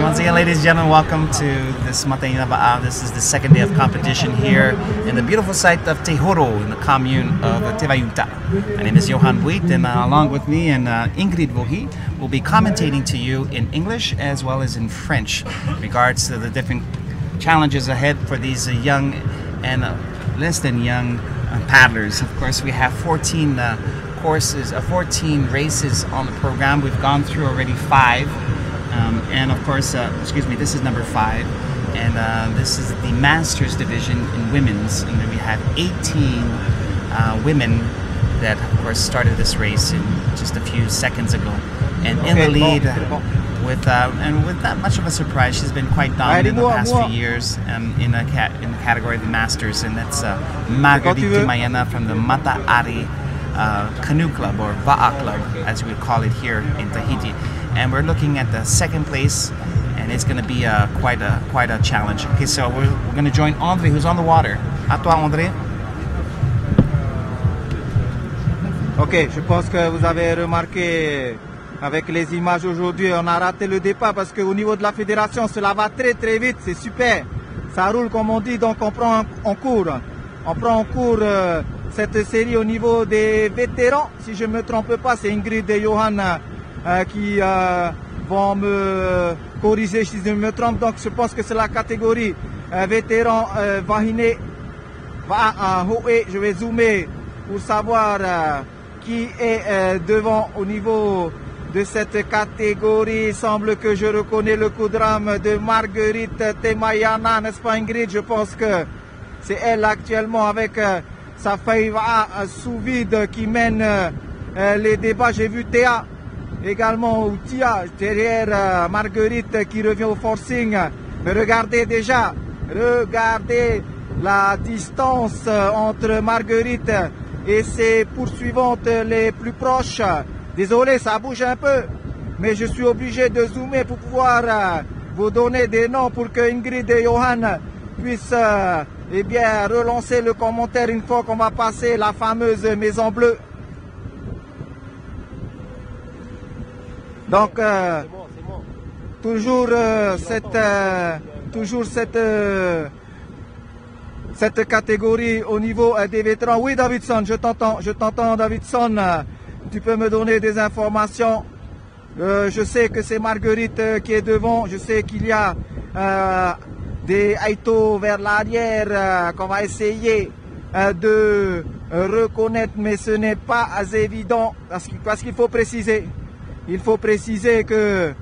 Once again, ladies and gentlemen, welcome to this Mataina Ba'a. This is the second day of competition here in the beautiful site of Tehoro in the commune of Tevayunta. My name is Johan Buit, and along with me and Ingrid Vohi will be commentating to you in English as well as in French in regards to the different challenges ahead for these young and less than young paddlers. Of course, we have 14 courses, 14 races on the program. We've gone through already 5, and of course, excuse me, this is number 5, and this is the Masters division in women's, and then we have 18 women that, of course, started this race in just a few seconds ago, and in the lead. And with not much of a surprise, she's been quite dominant in the past few years in the category of the Masters, and that's Marguerite Mayana from the Mata'ari Canoe Club, or Va'a Club, as we call it here in Tahiti. And we're looking at the second place, and it's going to be quite a challenge. Okay, so we're going to join André, who's on the water. À toi, André. Ok, je pense que vous avez remarqué avec les images aujourd'hui, on a raté le départ parce qu'au niveau de la fédération, cela va très très vite, c'est super. Ça roule comme on dit, donc on prend en cours. On prend en cours cette série au niveau des vétérans. Si je ne me trompe pas, c'est Ingrid et Johan qui vont me corriger si je me trompe. Donc je pense que c'est la catégorie vétéran Vahine Vahoe. Je vais zoomer pour savoir qui est devant au niveau de cette catégorie. Il semble que je reconnais le coup de rame de Marguerite Temayana, n'est-ce pas Ingrid? Je pense que c'est elle actuellement avec sa Faiva sous vide qui mène les débats. J'ai vu Théa également, ou Tia, derrière Marguerite qui revient au forcing. Mais regardez déjà, regardez la distance entre Marguerite et ses poursuivantes les plus proches. Désolé, ça bouge un peu, mais je suis obligé de zoomer pour pouvoir vous donner des noms pour que Ingrid et Johan puissent eh bien, relancer le commentaire une fois qu'on va passer la fameuse Maison Bleue. Donc, toujours cette catégorie au niveau des vétérans. Oui, Davidson, je t'entends, Davidson. Tu peux me donner des informations. Je sais que c'est Marguerite qui est devant. Je sais qu'il y a des Aito vers l'arrière qu'on va essayer de reconnaître, mais ce n'est pas assez évident parce qu'il faut préciser. Il faut préciser que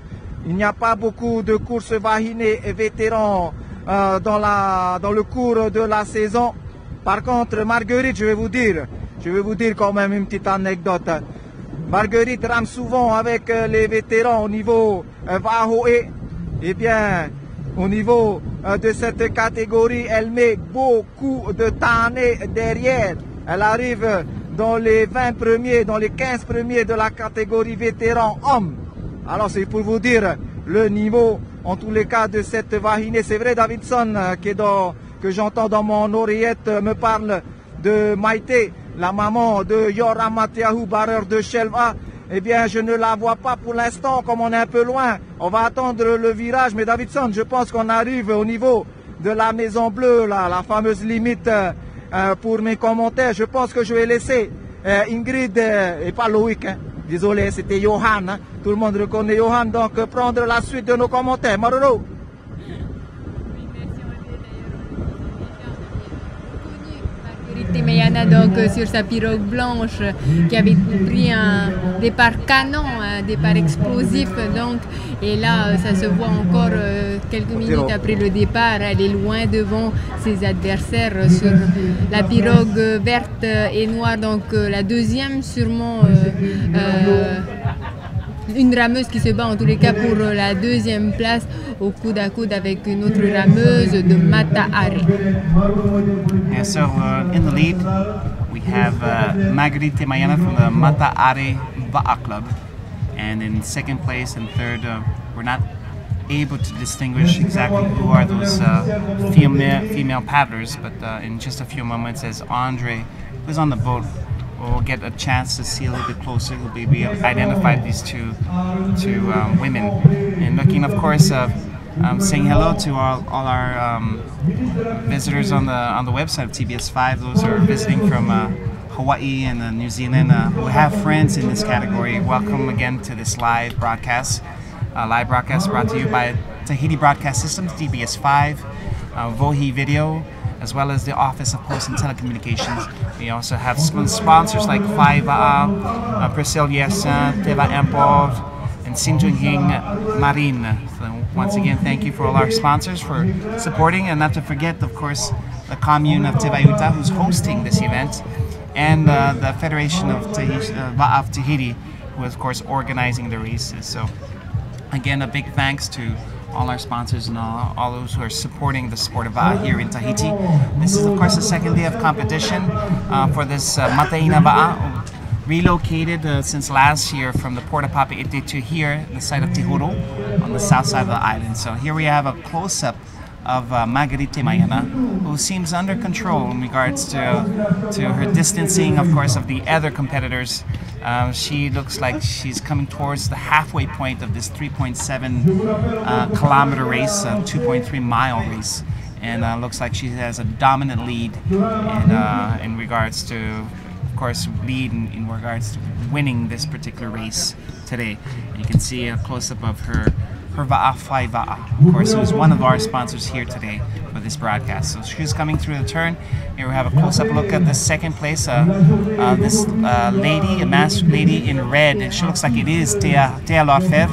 il n'y a pas beaucoup de courses vahinées et vétérans dans le cours de la saison. Par contre, Marguerite, je vais vous dire quand même une petite anecdote. Marguerite rame souvent avec les vétérans au niveau Vahoe. Eh bien, au niveau de cette catégorie, elle met beaucoup de tanné derrière. Elle arrive dans les 20 premiers, dans les 15 premiers de la catégorie vétéran homme. Alors c'est pour vous dire le niveau, en tous les cas, de cette vahinée. C'est vrai, Davidson, que j'entends dans mon oreillette, me parle de Maïté, la maman de Yoram Matiahou, barreur de Shelva. Eh bien, je ne la vois pas pour l'instant, comme on est un peu loin. On va attendre le virage, mais Davidson, je pense qu'on arrive au niveau de la Maison Bleue, là, la fameuse limite pour mes commentaires. Je pense que je vais laisser Ingrid, et pas Loïc, hein. Désolé, c'était Johan, hein. Tout le monde reconnaît Johan, donc prendre la suite de nos commentaires. Maroro. Temayana, donc sur sa pirogue blanche qui avait pris un départ canon, un départ explosif. Donc, et là, ça se voit encore quelques minutes après le départ. Elle est loin devant ses adversaires sur la pirogue verte et noire. Donc, la deuxième, sûrement une rameuse qui se bat en tous les cas pour la deuxième place au coude à coude avec une autre rameuse de Mata Are. Yeah, so in the lead we have Marguerite Temayana from the Mata Are Va'a Club, and in second place and third we're not able to distinguish exactly who are those female paddlers, but in just a few moments, as Andre, who's on the boat, we'll get a chance to see a little bit closer. We'll be identified these two women, and looking, of course, saying hello to all our visitors on the website of TBS5. Those who are visiting from Hawaii and New Zealand who have friends in this category. Welcome again to this live broadcast. Live broadcast brought to you by Tahiti Broadcast Systems, TBS5, Vohi Video, as well as the Office of Post and Telecommunications. We also have sponsors like Faiva, Priscilla Yersin, Teva Import, and Sinjunhing Marine. So once again, thank you for all our sponsors for supporting, and not to forget, of course, the commune of Tevayuta, who's hosting this event, and the Federation of Tahiti, who is, of course, organizing the races. So again, a big thanks to all our sponsors and all those who are supporting the sport of Va'a here in Tahiti. This is, of course, the second day of competition for this Mataina Va'a, relocated since last year from the Port of Papeete to here, the site of Tihuro, on the south side of the island. So here we have a close-up of Marguerite Temayana, who seems under control in regards to her distancing, of course, of the other competitors. She looks like she's coming towards the halfway point of this 3.7 kilometer race, 2.3 mile race, and looks like she has a dominant lead in regards to, of course, lead in regards to winning this particular race today. And you can see a close-up of her Va'a Fai Va'a, of course, who is one of our sponsors here today for this broadcast. So she's coming through the turn. Here we have a close-up look at the second place. This lady, a masked lady in red, and she looks like it is Thea Lorfev.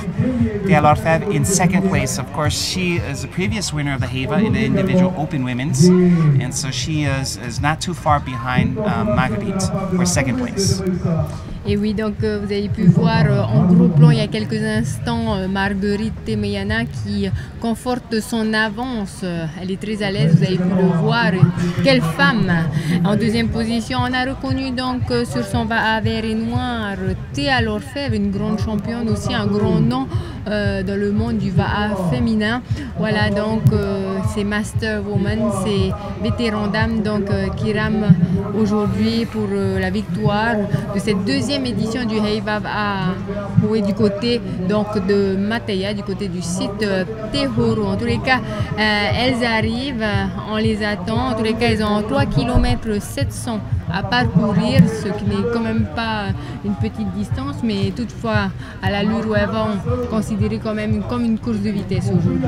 Thea Lorfev in second place. Of course, she is the previous winner of the HEVA in the individual open women's, and so she is not too far behind Marguerite for second place. Et oui, donc vous avez pu voir en gros plan il y a quelques instants Marguerite Temayana qui conforte son avance. Elle est très à l'aise, vous avez pu le voir. Quelle femme! En deuxième position, on a reconnu donc sur son Va'a vert et noir Thea Lorfev, une grande championne aussi, un grand nom dans le monde du Va'a féminin. Voilà donc ces Master Women, ces vétérans dames donc, qui rament aujourd'hui pour la victoire de cette deuxième édition du HEVA Va'a du côté donc de Mataya, du côté du site Tihuro. En tous les cas, elles arrivent, on les attend. En tous les cas, elles ont 3 km 700 à parcourir, ce qui n'est quand même pas une petite distance, mais toutefois à l'allure où elles vont considérer quand même comme une course de vitesse aujourd'hui.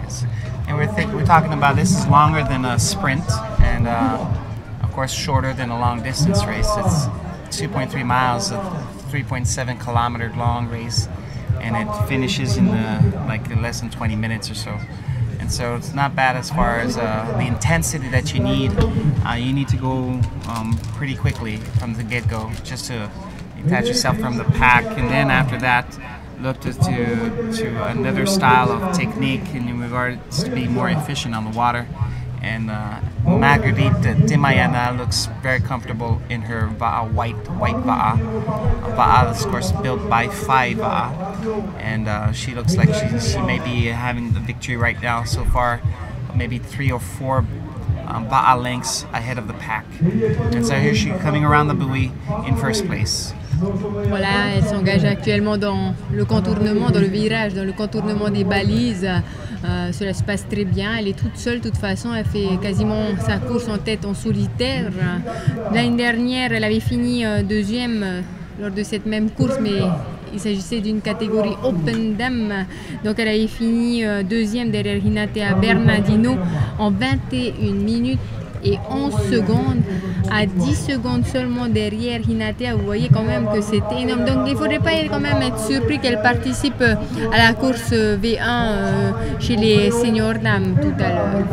Yes. And we're talking about this is longer than a sprint, and of course shorter than a long distance race. It's 2.3 miles, a 3.7 kilometer long race, and it finishes in like less than 20 minutes or so. And so it's not bad as far as the intensity that you need. You need to go pretty quickly from the get-go just to detach yourself from the pack, and then after that look to another style of technique in regards to be more efficient on the water. And Marguerite Temayana looks very comfortable in her Va'a, white Va'a. Va'a is, of course, built by Fai Va'a. And she looks like she may be having the victory right now so far, maybe 3 or 4 Va'a lengths ahead of the pack. And so here she's coming around the buoy in first place. Voilà, elle s'engage actuellement dans le contournement, dans le virage, dans le contournement des balises. Cela se passe très bien. Elle est toute seule, de toute façon. Elle fait quasiment sa course en tête en solitaire. L'année dernière, elle avait fini deuxième lors de cette même course, mais il s'agissait d'une catégorie Open Dame. Donc elle avait fini deuxième derrière Hinatea Bernardino en 21 minutes et 11 secondes, à 10 secondes seulement derrière Hinatea. Vous voyez quand même que c'est énorme. Donc il ne faudrait pas quand même être surpris qu'elle participe à la course V1 chez les seniors dames tout à l'heure.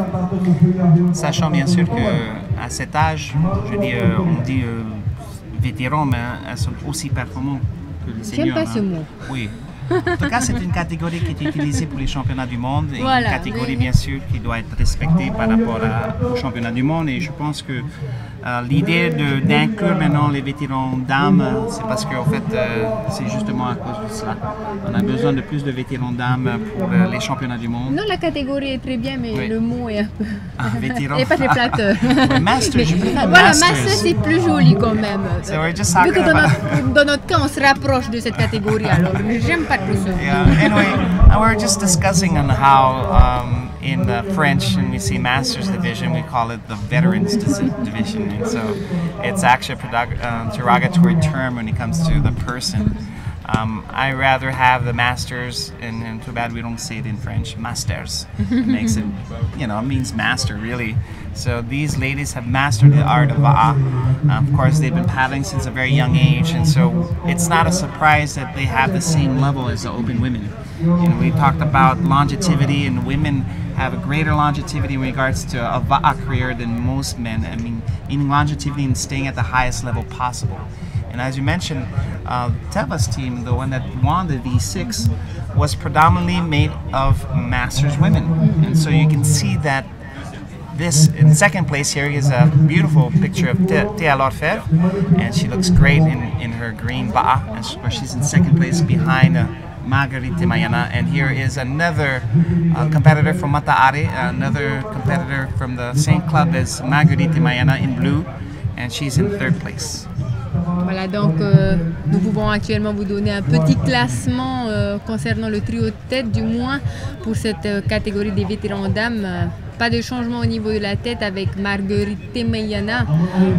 Sachant bien sûr qu'à cet âge, je dis, on dit vétérans, mais elles sont aussi performantes que les seniors. J'aime pas ce mot. Oui. En tout cas, c'est une catégorie qui est utilisée pour les championnats du monde et voilà, une catégorie bien sûr qui doit être respectée par rapport aux championnats du monde. Et je pense que l'idée d'inclure maintenant les vétérans dames, c'est parce qu'en fait, c'est justement à cause de cela. On a besoin de plus de vétérans dames pour les championnats du monde. Non, la catégorie est très bien, mais oui. Le mot est un peu... vétéran. Et pas très flatteur. Master, je préfère voilà, Masters. Master, c'est plus joli quand même. So we're just Vu que talking about... dans notre cas, on se rapproche de cette catégorie, alors j'aime pas trop ça. Yeah. Anyway, we're just discussing on how in the French, when we say Masters Division, we call it the Veterans Division, and so it's actually a derogatory term when it comes to the person. I rather have the Masters, and too bad we don't say it in French, Masters. It makes it, you know, it means master really. So these ladies have mastered the art of Va'a. Of course, they've been paddling since a very young age, and so it's not a surprise that they have the same level as the open women. You know, we talked about longevity, and women have a greater longevity in regards to a Va'a career than most men. I mean, meaning longevity and staying at the highest level possible. And as you mentioned, Teva's team, the one that won the V6, was predominantly made of Masters women. And so you can see that this, in second place here, is a beautiful picture of Théa Lorfèvre, and she looks great in her green Va'a, and she's in second place behind Marguerite Mayana. And here is another competitor from Mata'ari, another competitor from the same club as Marguerite Mayana in blue, and she's in third place. Voilà, donc nous pouvons actuellement vous donner un petit classement concernant le trio de tête, du moins pour cette catégorie des vétérans dames. Pas de changement au niveau de la tête avec Marguerite Meyana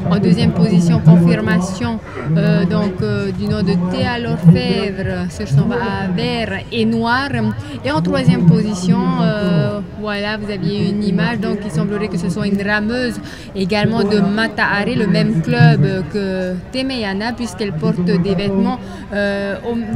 en deuxième position, confirmation du nom de Théa Lorfèvre sur son Va'a vert et noir. Et en troisième position, voilà, vous aviez une image, donc il semblerait que ce soit une rameuse également de Mata'ari, le même club que Temeyana, puisqu'elle porte des vêtements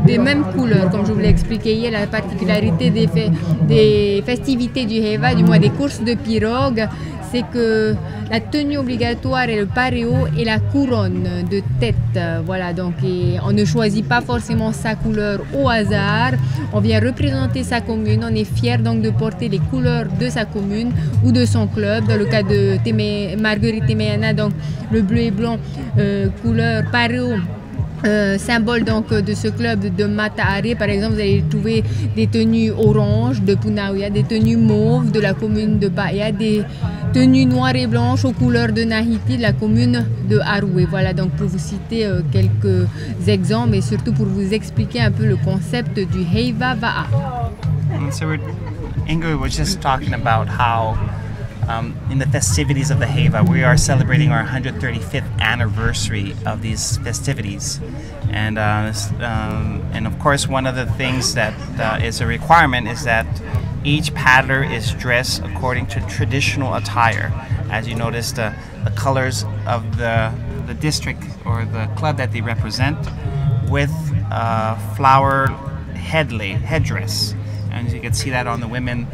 des mêmes couleurs. Comme je vous l'ai expliqué hier, la particularité des festivités du Heiva, du moins des courses de pirogue, c'est que la tenue obligatoire est le paréo et la couronne de tête. Voilà, donc on ne choisit pas forcément sa couleur au hasard. On vient représenter sa commune. On est fier donc de porter les couleurs de sa commune ou de son club. Dans le cas de Marguerite Temeyana, donc le bleu et blanc, couleur paréo. Symbole donc de ce club de Mata'ari. Par exemple, vous allez trouver des tenues orange de Punaouia, des tenues mauves de la commune de Bahia, des tenues noires et blanches aux couleurs de Nahiti de la commune de Aroué. Voilà, donc pour vous citer quelques exemples et surtout pour vous expliquer un peu le concept du Heiva Va'a. So Ingrid was just talking about how in the festivities of the Heiva, we are celebrating our 135th anniversary of these festivities. And of course, one of the things that is a requirement is that each paddler is dressed according to traditional attire. As you notice, the colors of the district or the club that they represent, with flower headdress. And you can see that on the women.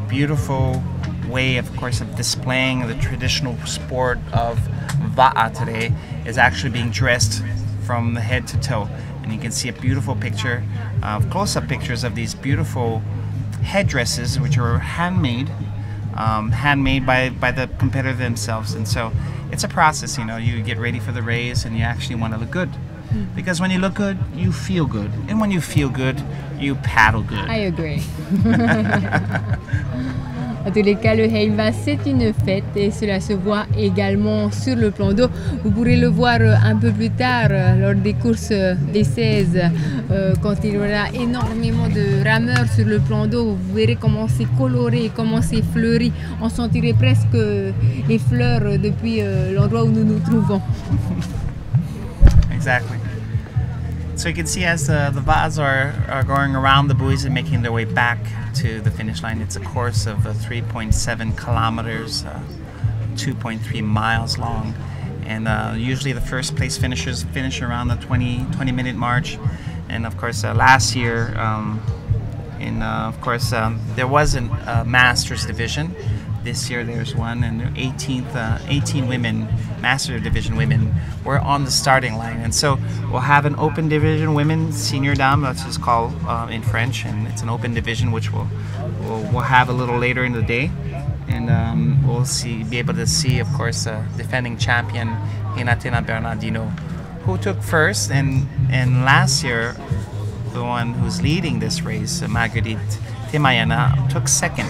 Beautiful way, of course, of displaying the traditional sport of Va'a today is actually being dressed from the head to toe. And you can see a beautiful picture, close-up pictures of these beautiful headdresses, which are handmade by the competitor themselves. And so it's a process, you know, you get ready for the race and you actually want to look good. Because when you look good, you feel good. And when you feel good, you paddle good. I agree. En tous les cas, le Heiva, c'est une fête et cela se voit également sur le plan d'eau. Vous pourrez le voir un peu plus tard lors des courses des 16, quand il y aura énormément de rameurs sur le plan d'eau. Vous verrez comment c'est coloré, comment c'est fleuri. On sentirait presque les fleurs depuis l'endroit où nous nous trouvons. Exactly. So you can see as the Va'as are going around the buoys and making their way back to the finish line. It's a course of 3.7 kilometers, 2.3 miles long. And usually the first place finishers finish around the 20-minute march. And of course, last year, there wasn't a Masters division. This year there's one, and 18 women, Master Division women, were on the starting line. And so we'll have an open division women senior dame, that's just called in French, and it's an open division which we'll have a little later in the day. And we'll be able to see, of course, defending champion Renatena Bernardino, who took first, and last year the one who's leading this race, Marguerite Temayana, took second,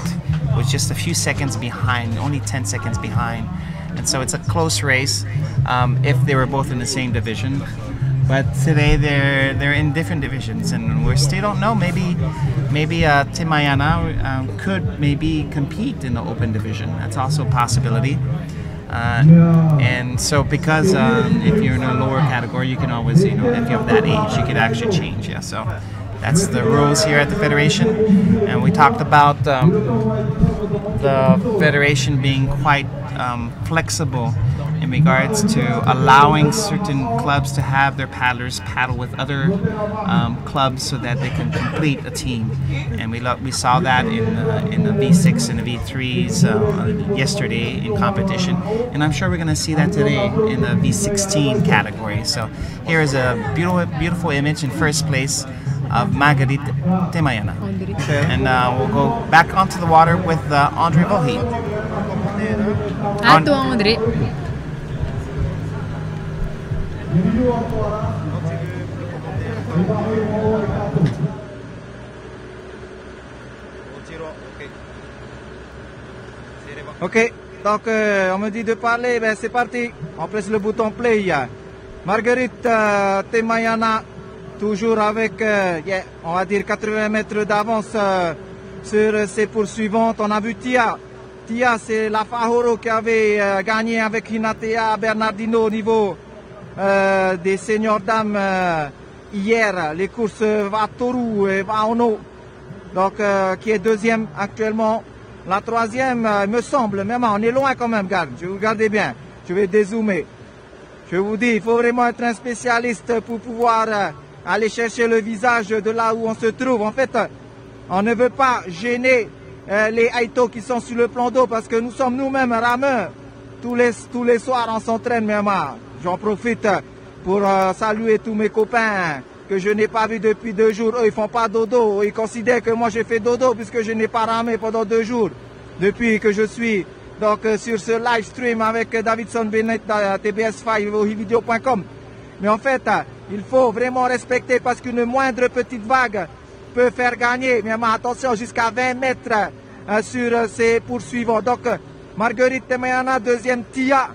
with just a few seconds behind, only 10 seconds behind. And so it's a close race if they were both in the same division. But today they're in different divisions, and we still don't know. Maybe Temayana could maybe compete in the open division. That's also a possibility. And so because if you're in a lower category, you can always, if you have that age, you could actually change. Yeah. So that's the rules here at the Federation. And we talked about the Federation being quite flexible in regards to allowing certain clubs to have their paddlers paddle with other clubs so that they can complete a team. And we saw that in the V6 and the V3s yesterday in competition. And I'm sure we're going to see that today in the V16 category. So here is a beautiful image in first place of Marguerite Temayana. And we'll go back onto the water with André Vauhy. À toi, André. Ok, donc on me dit de parler, ben c'est parti. On presse le bouton play. Marguerite Temayana, toujours avec, on va dire 80 mètres d'avance sur ses poursuivantes. On a vu Tia. Tia, c'est la Fahoro qui avait gagné avec Renatena Bernardino au niveau des seniors dames hier, les courses Vatoru et Vaono, donc qui est deuxième actuellement. La troisième, me semble, même on est loin quand même, regarde, je vous regardez bien, je vais dézoomer. Je vous dis, il faut vraiment être un spécialiste pour pouvoir aller chercher le visage de là où on se trouve. En fait, on ne veut pas gêner les Aito qui sont sur le plan d'eau parce que nous sommes nous-mêmes rameurs. Tous les soirs, on s'entraîne même. J'en profite pour saluer tous mes copains que je n'ai pas vus depuis 2 jours. Eux, ils font pas dodo. Ils considèrent que moi, j'ai fait dodo puisque je n'ai pas ramé pendant 2 jours. Depuis que je suis donc sur ce live stream avec Davidson Bennett à TBS5 video.com. Mais en fait, il faut vraiment respecter parce qu'une moindre petite vague peut faire gagner. Mais attention, jusqu'à 20 mètres sur ses poursuivants. Donc, Marguerite Temayana, deuxième Tia,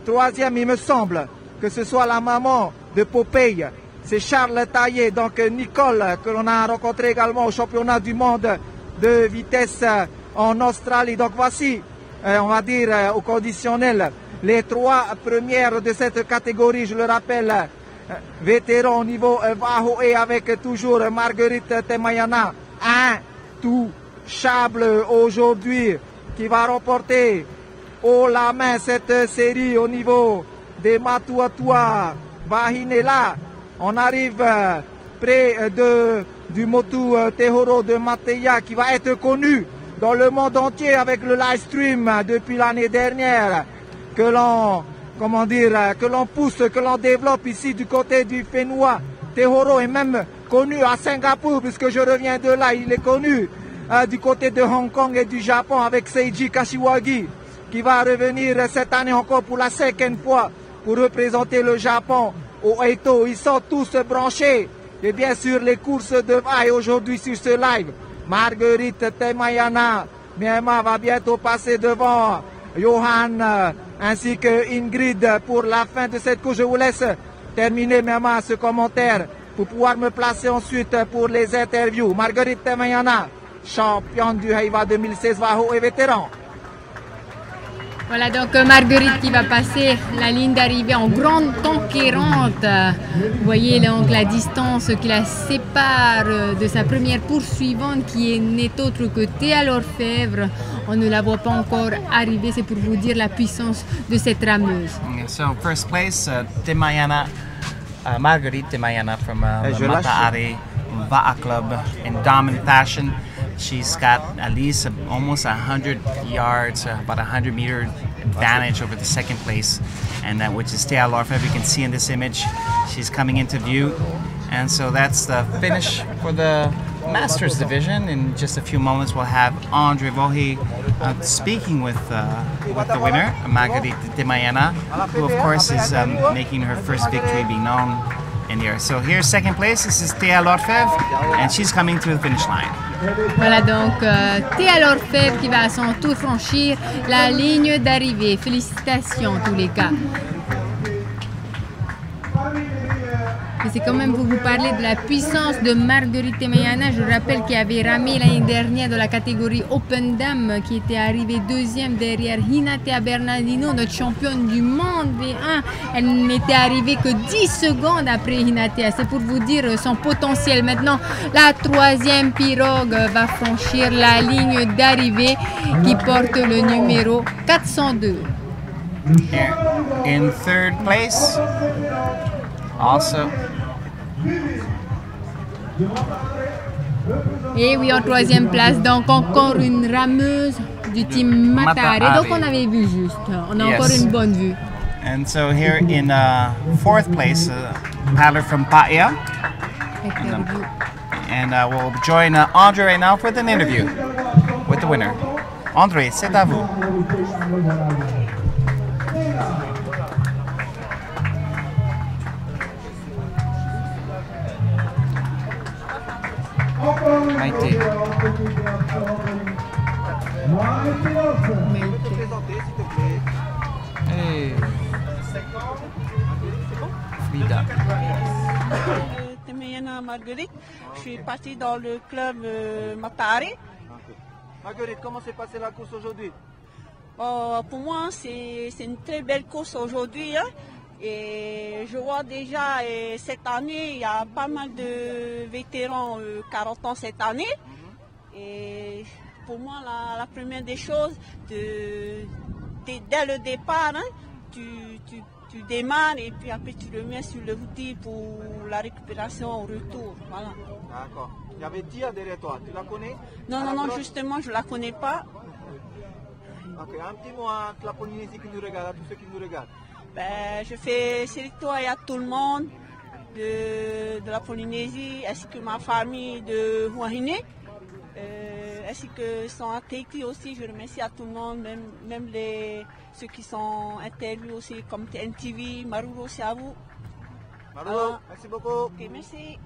troisième, il me semble que ce soit la maman de Popeye. C'est Charles Taillé, donc Nicole, que l'on a rencontré également au championnat du monde de vitesse en Australie. Donc voici, on va dire au conditionnel, les 3 premières de cette catégorie, je le rappelle, vétérans au niveau Vaho et avec toujours Marguerite Temayana, intouchable aujourd'hui, qui va remporter haut la main cette série au niveau des Matuatua Vahinela. On arrive près du Motu Tehoro de Mateya qui va être connu dans le monde entier avec le live stream depuis l'année dernière que l'on pousse, que l'on développe ici du côté du Fénois. Tehoro est même connu à Singapour puisque je reviens de là. Il est connu du côté de Hong Kong et du Japon avec Seiji Kashiwagi qui va revenir cette année encore pour la 5e fois pour représenter le Japon au Aito. Ils sont tous branchés et bien sûr les courses de vaille aujourd'hui sur ce live. Marguerite Temayana, Myanmar va bientôt passer devant Johan ainsi que Ingrid pour la fin de cette course. Je vous laisse terminer Myanmar ce commentaire pour pouvoir me placer ensuite pour les interviews. Marguerite Temayana, championne du Heiva 2016 Vaho et vétéran. Voilà donc Marguerite qui va passer la ligne d'arrivée en grande conquérante. Vous voyez donc la distance qui la sépare de sa première poursuivante qui n'est autre que Théa Lorfèvre. On ne la voit pas encore arriver, c'est pour vous dire la puissance de cette rameuse. So first place, Temayana, Marguerite Temayana from the Mataare Va'a Club in dominant fashion. She's got at least almost 100 yards, about 100 meter advantage over the second place, and that which is Théa Lorfèvre. You can see in this image, she's coming into view, and so that's the finish for the Masters division. In just a few moments, we'll have Andre Vohi speaking with the winner, Marguerite Temayana, who of course is making her first victory be known in here. So here's second place. This is Théa Lorfèvre, and she's coming to the finish line. Voilà donc Théa Lorfèvre qui va à son tour franchir la ligne d'arrivée. Félicitations en tous les cas. Et c'est quand même pour vous parler de la puissance de Marguerite Temayana. Je rappelle qu'elle avait ramé l'année dernière de la catégorie Open Dame, qui était arrivée deuxième derrière Hinatea Bernardino, notre championne du monde V1. Elle n'était arrivée que 10 secondes après Hinatea. C'est pour vous dire son potentiel. Maintenant, la troisième pirogue va franchir la ligne d'arrivée qui porte le numéro 402. In third place, also. Et oui, en troisième place, donc encore une rameuse du team Mataare. Donc on avait vu juste, on a encore une bonne vue. And so here in fourth place, paddler from Paia. And we'll join Andre right now for an interview with the winner. Andre, c'est à vous. Maïté. Hey. Frida. Temayana Marguerite, je suis partie dans le club Mataare. Marguerite, comment s'est passée la course aujourd'hui? Pour moi, c'est une très belle course aujourd'hui. Hein. Et je vois déjà cette année, il y a pas mal de vétérans 40 ans cette année. Et pour moi, la première des choses, dès le départ, hein, tu démarres et puis après tu le mets sur le outil pour la récupération au retour. Voilà. D'accord. Il y avait Tia derrière toi, tu la connais? Non, justement, je ne la connais pas. Ok, un petit mot à la Polynésie qui nous regarde, à tous ceux qui nous regardent. Ben, je fais salutations à tout le monde de la Polynésie, ainsi que ma famille de Huahine, ainsi que son Tahiti aussi. Je remercie à tout le monde, même ceux qui sont interviewés aussi, comme NTV, Maruro, c'est à vous. Maruro, merci beaucoup. Ok, merci.